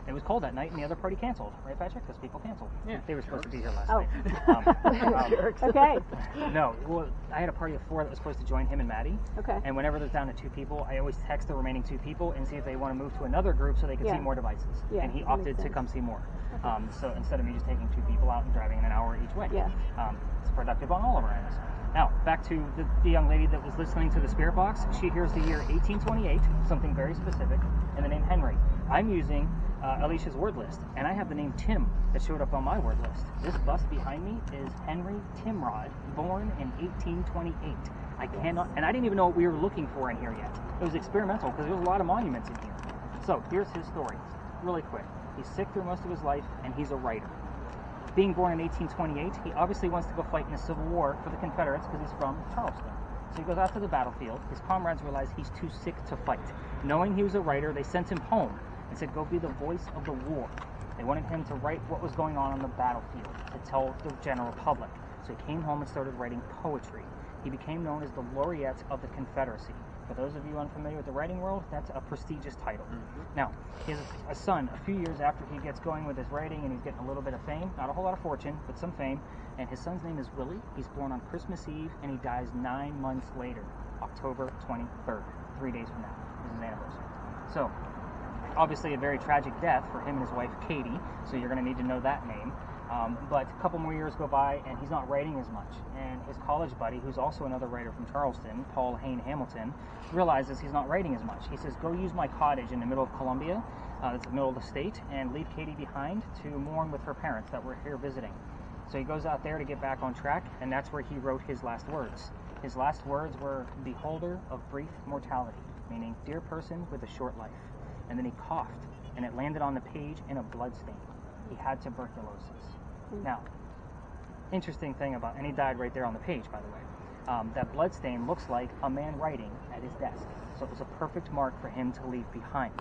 It was cold that night, and the other party canceled. Right, Patrick? Because people canceled. Yeah. They were supposed to be here last night. Okay. No, well, I had a party of 4 that was supposed to join him and Maddie. Okay. And whenever there's down to 2 people, I always text the remaining 2 people and see if they want to move to another group so they can see more devices. Yeah, And he that opted makes to sense. come see more. So instead of me just taking 2 people out and driving an hour each way. Yeah. It's productive on all of our ends. Now, back to the young lady that was listening to the spirit box. She hears the year 1828, something very specific, and the name Henry. I'm using Alicia's word list, and I have the name Tim that showed up on my word list. This bust behind me is Henry Timrod, born in 1828. I cannot, and I didn't even know what we were looking for in here yet. It was experimental because there was a lot of monuments in here. So here's his story, really quick. He's sick through most of his life, and he's a writer. Being born in 1828, he obviously wants to go fight in the Civil War for the Confederates because he's from Charleston. So he goes out to the battlefield. His comrades realize he's too sick to fight. Knowing he was a writer, they sent him home and said, go be the voice of the war. They wanted him to write what was going on the battlefield to tell the general public. So he came home and started writing poetry. He became known as the laureate of the Confederacy. For those of you unfamiliar with the writing world, that's a prestigious title. Now, he has a son a few years after he gets going with his writing, and he's getting a little bit of fame, not a whole lot of fortune, but some fame, and his son's name is Willie. He's born on Christmas Eve, and he dies 9 months later, October 23rd, 3 days from now, is his anniversary. So, obviously a very tragic death for him and his wife, Katie, so you're going to need to know that name. But a couple more years go by, and he's not writing as much. And his college buddy, who's also another writer from Charleston, Paul Hayne Hamilton, realizes he's not writing as much. He says, go use my cottage in the middle of Columbia, that's the middle of the state, and leave Katie behind to mourn with her parents that were here visiting. So he goes out there to get back on track, and that's where he wrote his last words. His last words were, beholder of brief mortality, meaning dear person with a short life. And then he coughed, and it landed on the page in a blood stain. He had tuberculosis. Now, interesting thing about, and he died right there on the page, by the way. That blood stain looks like a man writing at his desk. So it was a perfect mark for him to leave behind.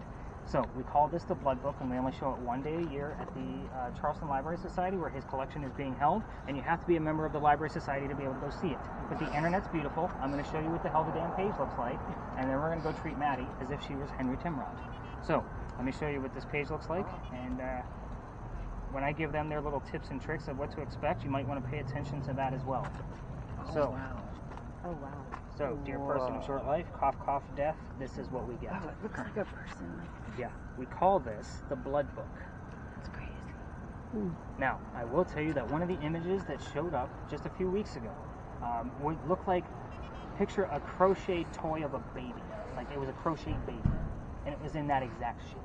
So we call this the Blood Book, and we only show it 1 day a year at the Charleston Library Society, where his collection is being held, and you have to be a member of the Library Society to be able to go see it. But the internet's beautiful. I'm going to show you what the hell the damn page looks like, and then we're going to go treat Maddie as if she was Henry Timrod. So let me show you what this page looks like, and when I give them their little tips and tricks of what to expect, you might want to pay attention to that as well. Oh, wow. So, dear person of short life, cough, cough, death, this is what we get. Oh, it looks like a person. Yeah, we call this the Blood Book. That's crazy. Now, I will tell you that one of the images that showed up just a few weeks ago would look like, picture a crocheted toy of a baby. Like it was a crocheted baby, and it was in that exact shape.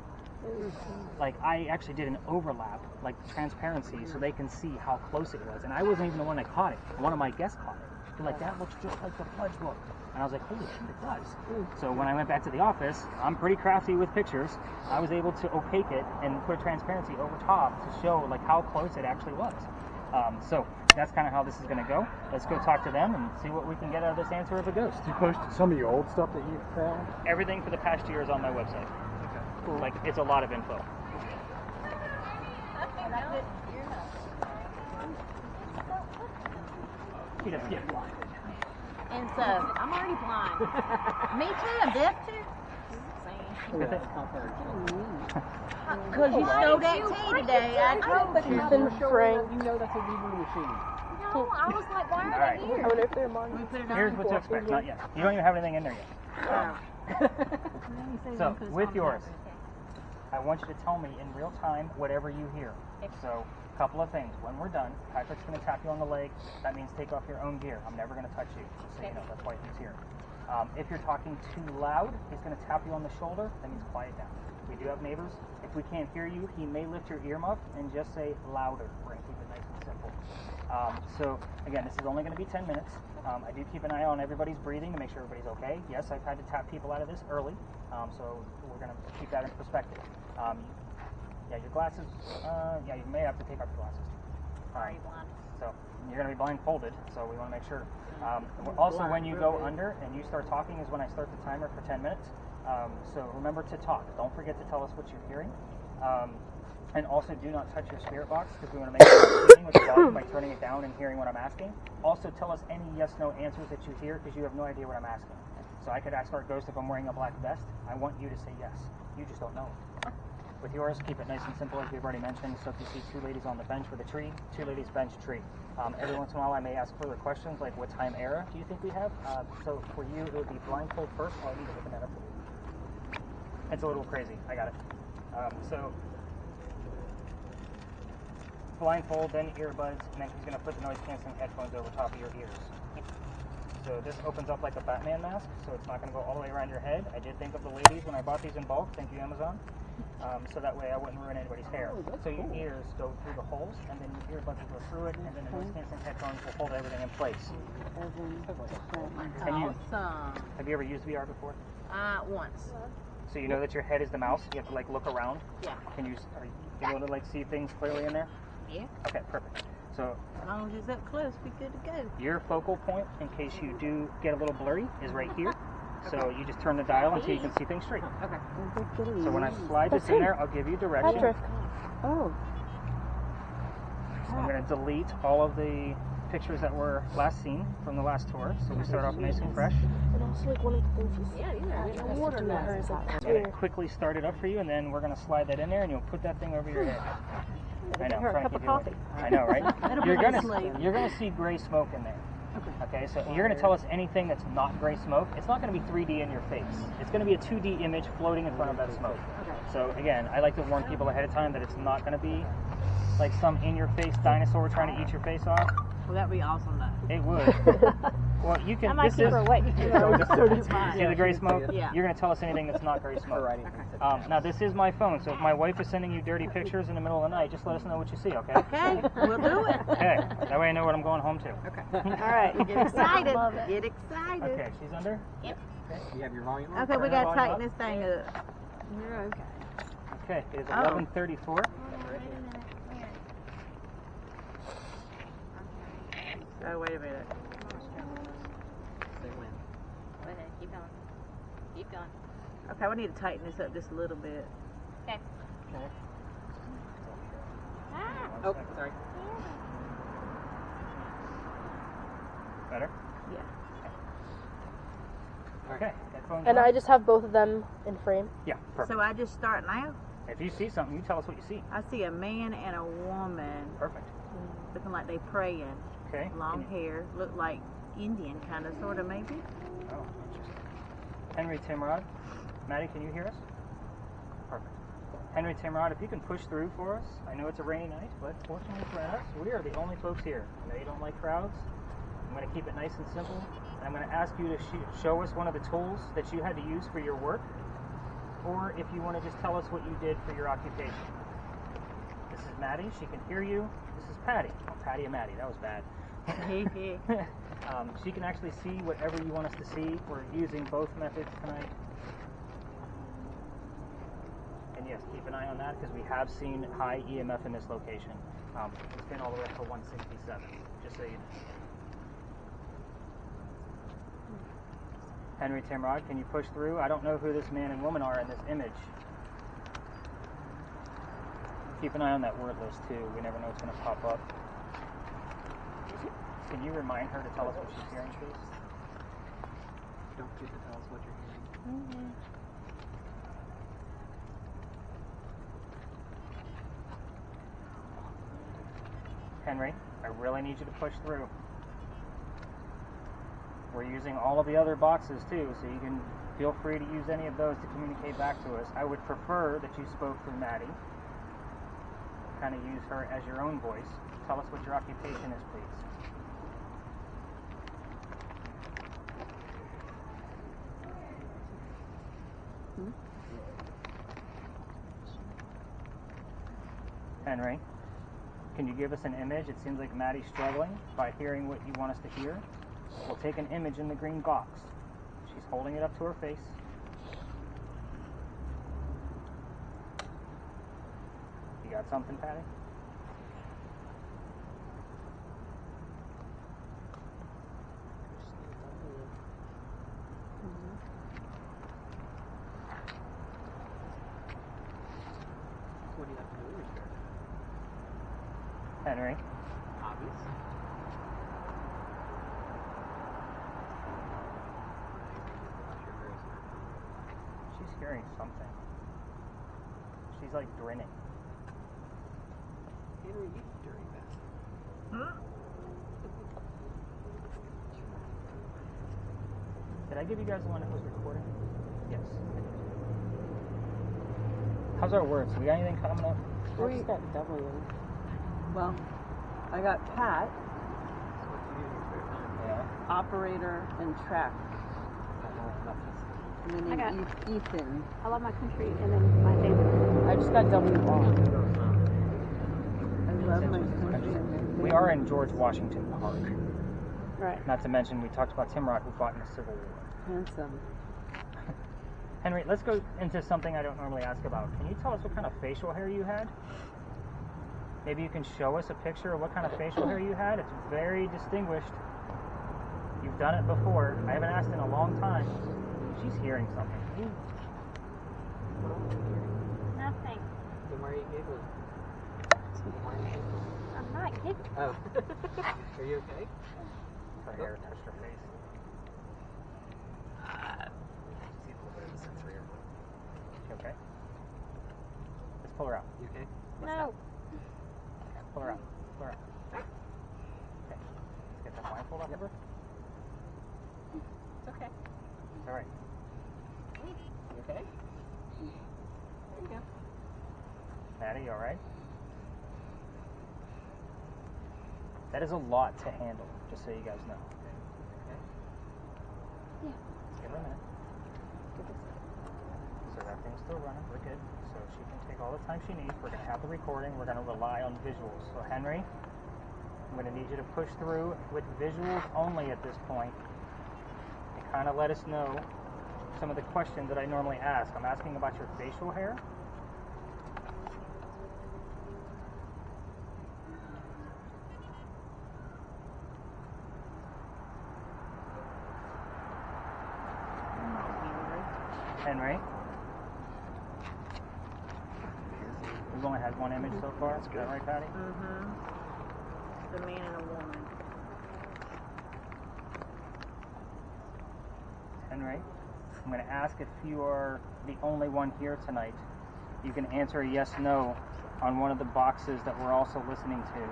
Like I actually did an overlap, like transparency, so they can see how close it was. And I wasn't even the one that caught it. One of my guests caught it. They're like, that looks just like the Blood Book. And I was like, holy shit, it does. So when I went back to the office, I'm pretty crafty with pictures. I was able to opaque it and put a transparency over top to show like how close it actually was. So that's kind of how this is going to go. Let's go talk to them and see what we can get out of this answer of a ghost. You posted some of your old stuff that you found? Everything for the past year is on my website. Cool. Like, it's a lot of info. He doesn't get blinded. And so, I'm already blind. Me too, I'm deaf too. Because you stole that tea today, I told you. Then Frank. You know that's a Weaver machine. No, I was like, why All are right. they I here? wonder if they're mine. Here's what to expect. Not yet. You don't even have anything in there yet. So, with yours, I want you to tell me in real time whatever you hear. So, a couple of things. When we're done, Patrick's going to tap you on the leg. That means take off your own gear. I'm never going to touch you, just so you know. That's why he's here. If you're talking too loud, he's going to tap you on the shoulder. That means quiet down. We do have neighbors. If we can't hear you, he may lift your earmuff and just say louder. We're going to keep it nice and simple. So, again, this is only going to be 10 minutes. I do keep an eye on everybody's breathing to make sure everybody's okay. Yes, I've had to tap people out of this early, so we're going to keep that in perspective. Yeah, your glasses, yeah, you may have to take off your glasses. So, you're going to be blindfolded, so we want to make sure. Also, when you go under and you start talking is when I start the timer for 10 minutes. So remember to talk. Don't forget to tell us what you're hearing. And also do not touch your spirit box because we want to make sure you're speaking with the volume by turning it down and hearing what I'm asking. Also tell us any yes-no answers that you hear because you have no idea what I'm asking. So I could ask our ghost if I'm wearing a black vest. I want you to say yes. You just don't know. With yours, keep it nice and simple as we've already mentioned. So if you see 2 ladies on the bench with a tree, 2 ladies bench tree. Every once in a while I may ask further questions like what time era do you think we have? So for you it would be blindfold first. Oh, I need to open that up for you. It's a little crazy. I got it. So blindfold, then earbuds, and then he's going to put the noise canceling headphones over top of your ears. So this opens up like a Batman mask, so it's not going to go all the way around your head. I did think of the ladies when I bought these in bulk. Thank you, Amazon. So that way I wouldn't ruin anybody's hair. So your ears go through the holes, and then your earbuds will go through it, and then the noise canceling headphones will hold everything in place. Have you ever used VR before? Once. So you know that your head is the mouse. You have to like look around. Yeah. Are you able to like see things clearly in there? Yeah. Okay, perfect. So As long as it's up close, we good to go. your focal point, in case you do get a little blurry, is right here. So you just turn the dial until you can see things straight. Okay. So when I slide this in there, I'll give you direction. Patrick. Oh. So I'm going to delete all of the pictures that were last seen from the last tour. So we start off nice and fresh. And also, like, one of the things you Yeah, these are Patrick good. has to do with her is like, I'm going to quickly start it up for you, and then we're going to slide that in there, and you'll put that thing over your head. I know. her a Frank, cup you of do coffee. it. I know, right? You're gonna see gray smoke in there. Okay, so you're going to tell us anything that's not gray smoke. It's not going to be 3D in your face. It's going to be a 2D image floating in front of that smoke. Okay. So again, I like to warn people ahead of time that it's not going to be like some in-your-face dinosaur trying to eat your face off. Well, that'd be awesome, though. It would. Well, you can. I might keep her awake. See the gray smoke? Yeah. You're going to tell us anything that's not gray smoke. Now, this is my phone, so if my wife is sending you dirty pictures in the middle of the night, just let us know what you see, okay? Okay, we'll do it. Okay. That way I know what I'm going home to. Okay. All right. Get excited. Love it. Get excited. Okay, she's under? Yep. Okay. You have your volume on? Okay, we Turn got the to volume tighten this thing up. You're okay. Okay, it is Oh. 11:34. Oh, wait a minute. Go ahead, keep going. Keep going. Okay, we need to tighten this up just a little bit. Okay. Okay. Oh, One second. sorry. Better? Yeah. Okay. Headphones And on? I just have both of them in frame. Yeah, perfect. So I just start now? If you see something, you tell us what you see. I see a man and a woman Perfect. looking like they praying. Okay. Long hair, look like Indian kind of, sort of maybe. Oh, interesting. Henry Timrod. Maddie, can you hear us? Perfect. Henry Timrod, if you can push through for us. I know it's a rainy night, but fortunately for us, we are the only folks here. I know you don't like crowds. I'm going to keep it nice and simple. And I'm going to ask you to show us one of the tools that you had to use for your work, or if you want to just tell us what you did for your occupation. This is Maddie. She can hear you. This is Patty. Oh, Patty and Maddie. That was bad. She can actually see whatever you want us to see. We're using both methods tonight. And yes, keep an eye on that because we have seen high EMF in this location. It's been all the way up to 167, just so you know. Henry Timrod, can you push through? I don't know who this man and woman are in this image. Keep an eye on that word list too. We never know what's going to pop up. Can you remind her to tell us what she's hearing, please? Don't forget to tell us what you're hearing. Henry, I really need you to push through. We're using all of the other boxes too, so you can feel free to use any of those to communicate back to us. I would prefer that you spoke through Maddie. Kind of use her as your own voice. Tell us what your occupation is, please. Henry, can you give us an image? It seems like Maddie's struggling by hearing what you want us to hear. We'll take an image in the green box. She's holding it up to her face. You got something, Patty? What do you have to do here? Henry? Obvious. She's hearing something. She's like grinning. Henry, you during that. Did I give you guys the one that was recording? Yes. How's our words? We got anything coming up? I just got W. Well, I got Pat, So what do you do in your spare time? Yeah. operator, and track. And then I got- Ethan. I love my country and then my neighborhood. I just got W wrong. I love my country. We are in George Washington Park. Right. Not to mention, we talked about Tim Rock, who fought in the Civil War. Handsome. Henry, let's go into something I don't normally ask about. Can you tell us what kind of facial hair you had? Maybe you can show us a picture of what kind of facial hair you had. It's very distinguished. You've done it before. I haven't asked in a long time. She's hearing something. Nothing. Then why are you giggling? Why are you giggling? I'm not giggling. Oh. Are you okay? Her hair touched her face. See a little bit of a sensory overload. She okay? Let's pull her out. You okay? No. Pull her out. Pull her out. Okay. Let's get that blindfold off of her. It's okay. It's alright. You okay? There you go. Maddie, you alright? That is a lot to handle, just so you guys know. Yeah. Let's give her a minute. So that thing's still running. We're good. So she can take all the time she needs. We're going to have the recording. We're going to rely on visuals. So Henry, I'm going to need you to push through with visuals only at this point and kind of let us know some of the questions that I normally ask. I'm asking about your facial hair. Henry. We've only had one image so far. Is that right, Patty? Mm-hmm. The man and a woman. Henry, I'm going to ask if you are the only one here tonight. You can answer a yes, no on one of the boxes that we're also listening to.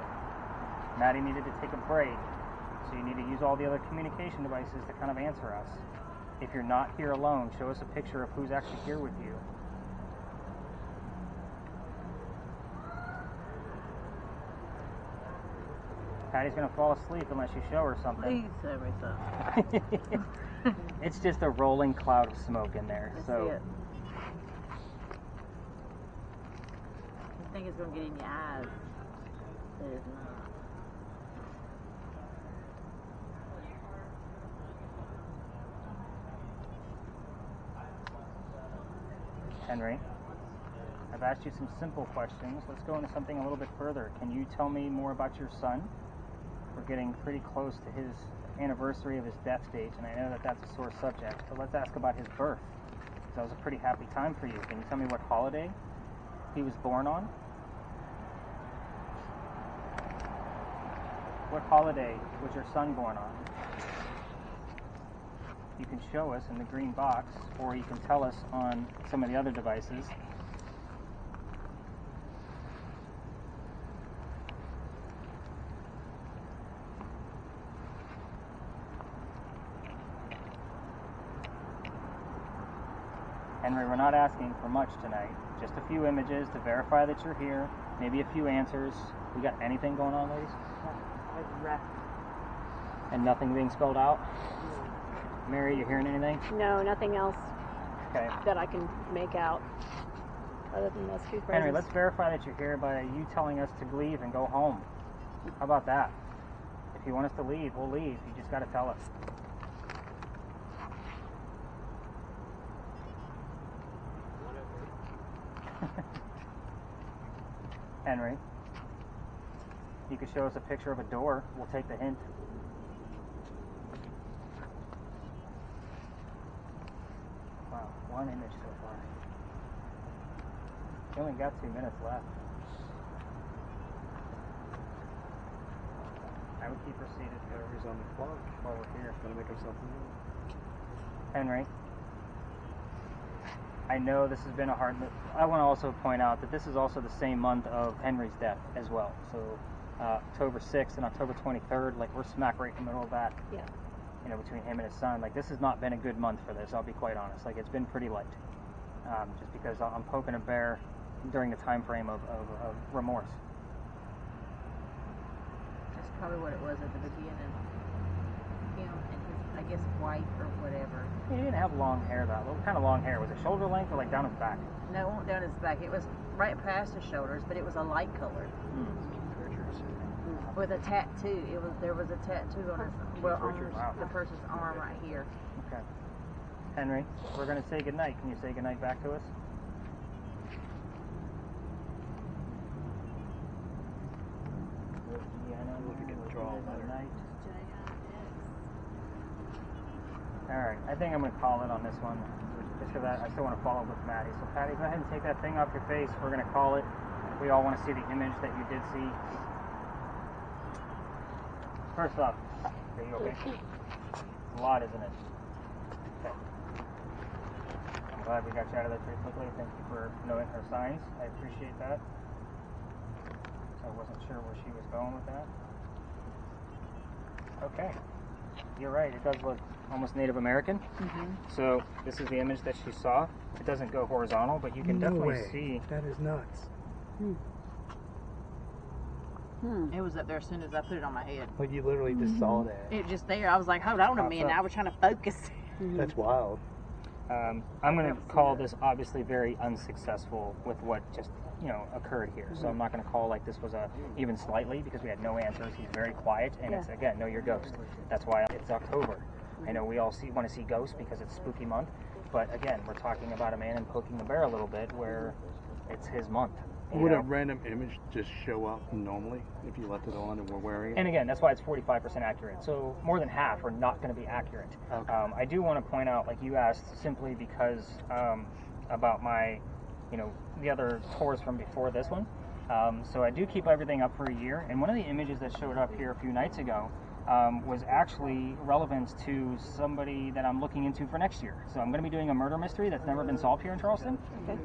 Maddie needed to take a break, so you need to use all the other communication devices to kind of answer us. If you're not here alone, show us a picture of who's actually here with you. Patty's going to fall asleep unless you show her something. Please, everything. It's just a rolling cloud of smoke in there. I So see it. You think it's going to get in your eyes. It is not. Henry, I've asked you some simple questions. Let's go into something a little bit further. Can you tell me more about your son? We're getting pretty close to his anniversary of his death date, and I know that that's a sore subject, but let's ask about his birth. That was a pretty happy time for you. Can you tell me what holiday he was born on? What holiday was your son born on? You can show us in the green box, or you can tell us on some of the other devices. Henry, we're not asking for much tonight. Just a few images to verify that you're here. Maybe a few answers. We got anything going on, ladies? And nothing being spelled out? Mary, you hearing anything? No, nothing else Okay. that I can make out other than those two phrases. Henry, let's verify that you're here by you telling us to leave and go home. How about that? If you want us to leave, we'll leave. You just got to tell us. Henry, you could show us a picture of a door. We'll take the hint. Wow, one image so far. You only got 2 minutes left. I would keep her seated. Henry's on the clock while we're here. Gotta make himself move. Henry, I know this has been a hard. I want to also point out that this is also the same month of Henry's death as well. So October 6th and October 23rd, like we're smack right in the middle of that. Yeah. You know, between him and his son. Like this has not been a good month for this. I'll be quite honest. Like it's been pretty light. Just because I'm poking a bear during the time frame of remorse. That's probably what it was at the beginning. Him and his, I guess, wife or whatever. He didn't have long hair though. What kind of long hair? Was it shoulder length or like down his back? No, it went down his back. It was right past his shoulders, but it was a light color. With a tattoo. There was a tattoo on his Wow. the person's arm right here. Okay. Henry, we're going to say goodnight. Can you say goodnight back to us? Alright, I think I'm going to call it on this one. Just because I still want to follow up with Maddie. So Patty, go ahead and take that thing off your face. We're going to call it. We all want to see the image that you did see. First off, are you okay? It's a lot, isn't it? Okay. I'm glad we got you out of there pretty quickly. Thank you for knowing her signs. I appreciate that. I wasn't sure where she was going with that. Okay. You're right. It does look almost Native American. So this is the image that she saw. It doesn't go horizontal, but you can definitely see. That is nuts. It was up there as soon as I put it on my head. Like you literally just saw that. It just there. I was like, hold on a minute. I was trying to focus. That's wild. I'm going to call this obviously very unsuccessful with what just occurred here. So I'm not going to call like this was a even slightly because we had no answers. He's very quiet, and it's again know your ghost. That's why it's October. I know we all want to see ghosts because it's spooky month, but again we're talking about a man and poking the bear a little bit where it's his month. Would a random image just show up normally if you left it on and we're wearing it? And again, that's why it's 45% accurate. So more than half are not going to be accurate. Okay. I do want to point out, like you asked, simply because about my, the other tours from before this one. So I do keep everything up for a year. And one of the images that showed up here a few nights ago was actually relevant to somebody that I'm looking into for next year. So I'm going to be doing a murder mystery that's never been solved here in Charleston. Okay.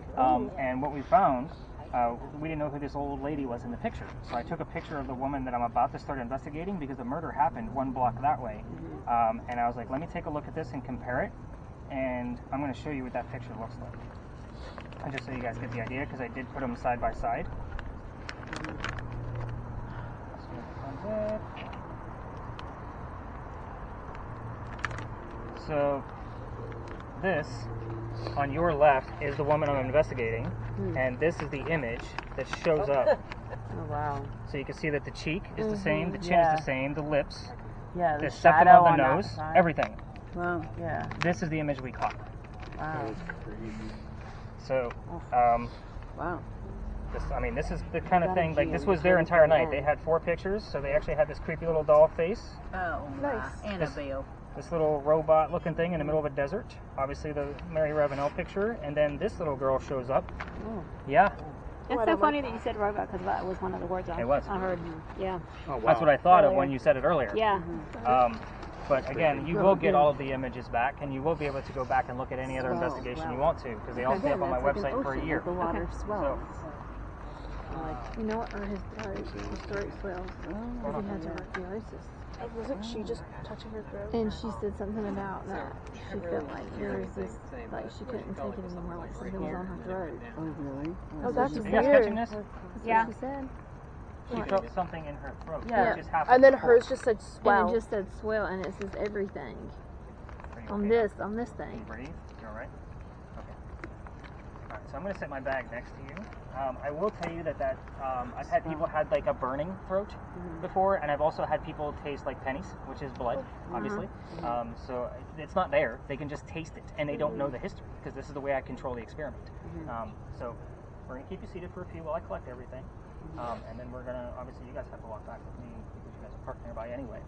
And what we found. We didn't know who this old lady was in the picture. So I took a picture of the woman that I'm about to start investigating because the murder happened one block that way. And I was like, let me take a look at this and compare it. And I'm going to show you what that picture looks like. And just so you guys get the idea, because I did put them side by side. So this on your left is the woman I'm investigating, and this is the image that shows up. Oh wow. So you can see that the cheek is the same, the chin is the same, the lips, Yeah, the septum shadow of the on that nose, side. everything. Well, yeah. This is the image we caught. Wow. So, Wow. this is the kind of thing, like this was their entire night. They had 4 pictures, so they actually had this creepy little doll face. Oh, Nice. Annabelle. This little robot looking thing in the middle of a desert. Obviously the Mary Ravenel picture. And then this little girl shows up. Oh. Yeah. It's so funny that you said robot because that was one of the words I heard. Yeah. Oh, wow. That's what I thought of when you said it earlier. Yeah. But again, you will get all of the images back, and you will be able to go back and look at any other investigation you want to, because they all stay up on my website for a year. The water swells. You know what? Or his throat swells. Because he had tuberculosis. Wasn't she just touching her throat? And she said something about that. She felt like there was this, like she couldn't take it anymore, like something was on her throat. Oh, really? Oh, that's Are you guys weird. catching this? That's Yeah. what she said. She felt something in her throat. Yeah. Which just happened And then before. hers just said swell. And it just said swell, and it says everything Are you on okay? this Can you thing. breathe? You alright? Okay. Alright, so I'm going to set my bag next to you. I will tell you that I've had people had like a burning throat before, and I've also had people taste like pennies, which is blood, obviously. So it's not there. They can just taste it, and they don't know the history, because this is the way I control the experiment. So we're going to keep you seated for a few while I collect everything. And then we're going to, obviously you guys have to walk back with me, because you guys are parked nearby anyway.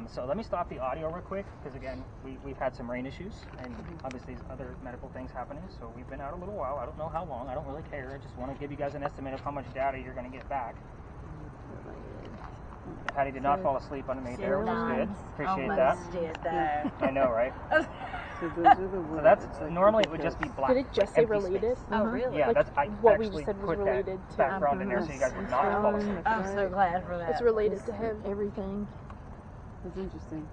So let me stop the audio real quick, because again, we've had some rain issues, and obviously there's other medical things happening, so we've been out a little while. I don't know how long, I don't really care. I just want to give you guys an estimate of how much data you're going to get back. Patty did not fall asleep underneath there, which is good. Appreciate that. Did that. I know, right? So those are the So words. that's, It's like normally it the would just be hills. black. Did it just say empty space. related? Oh, really? Yeah, Like that's, I what we actually just said was put related that to- background in there so you guys would not fall asleep. I'm so glad for that. It's related to him. Everything. That's interesting.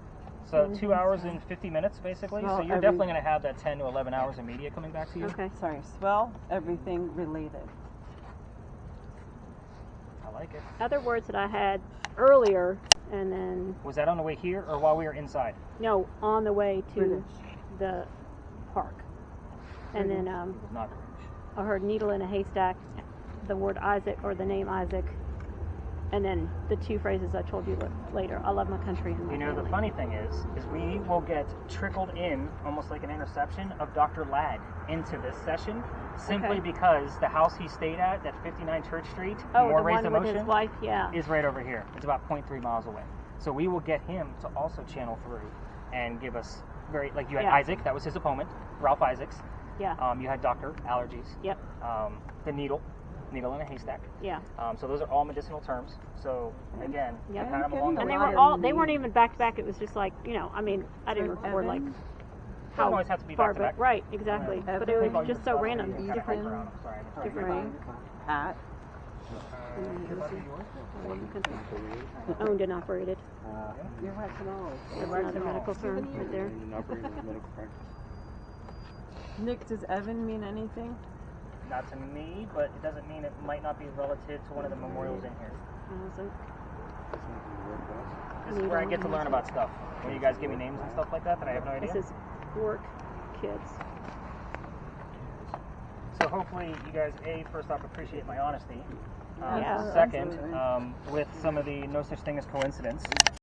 So 2 hours and 50 minutes, basically. Well, So you're every- definitely going to have that 10 to 11 hours of media coming back to you. Okay. Sorry, swell, everything related. I like it. Other words that I had earlier, and then Was that on the way here or while we were inside? no, on the way to British. the park, and then It was not British. I heard needle in a haystack, the word Isaac or the name Isaac, and then the two phrases I told you later. I love my country and my You know, the family. funny thing is we will get trickled in, almost like an interception, of Dr. Ladd into this session, simply Okay. because the house he stayed at 59 Church Street, Oh, More the Raised one with Emotion, his wife, yeah. is right over here. It's about 0.3 miles away. So we will get him to also channel through and give us very, like you had Yeah. Isaac, that was his opponent, Ralph Isaacs. Yeah. You had Doctor, allergies. Yep. The needle in a haystack. Yeah. So those are all medicinal terms. So again, Yep. I had them along the And way. they weren't even back to back. It was just like, I mean, I didn't record like Evan? how always have to be far back to back. Right, exactly. Yeah. But it Evan? was just so random. Different. Frank at Owned and operated. you're watching all. That's another medical term right there. Nick, does Evan mean anything? Not to me, but it doesn't mean it might not be relative to one of the memorials in here. Isaac. This is where I get to learn about stuff. When you guys give me names and stuff like that I have no idea. This is work kids. So hopefully you guys, first off, appreciate my honesty. Yeah, Second, absolutely. with some of the no such thing as coincidence.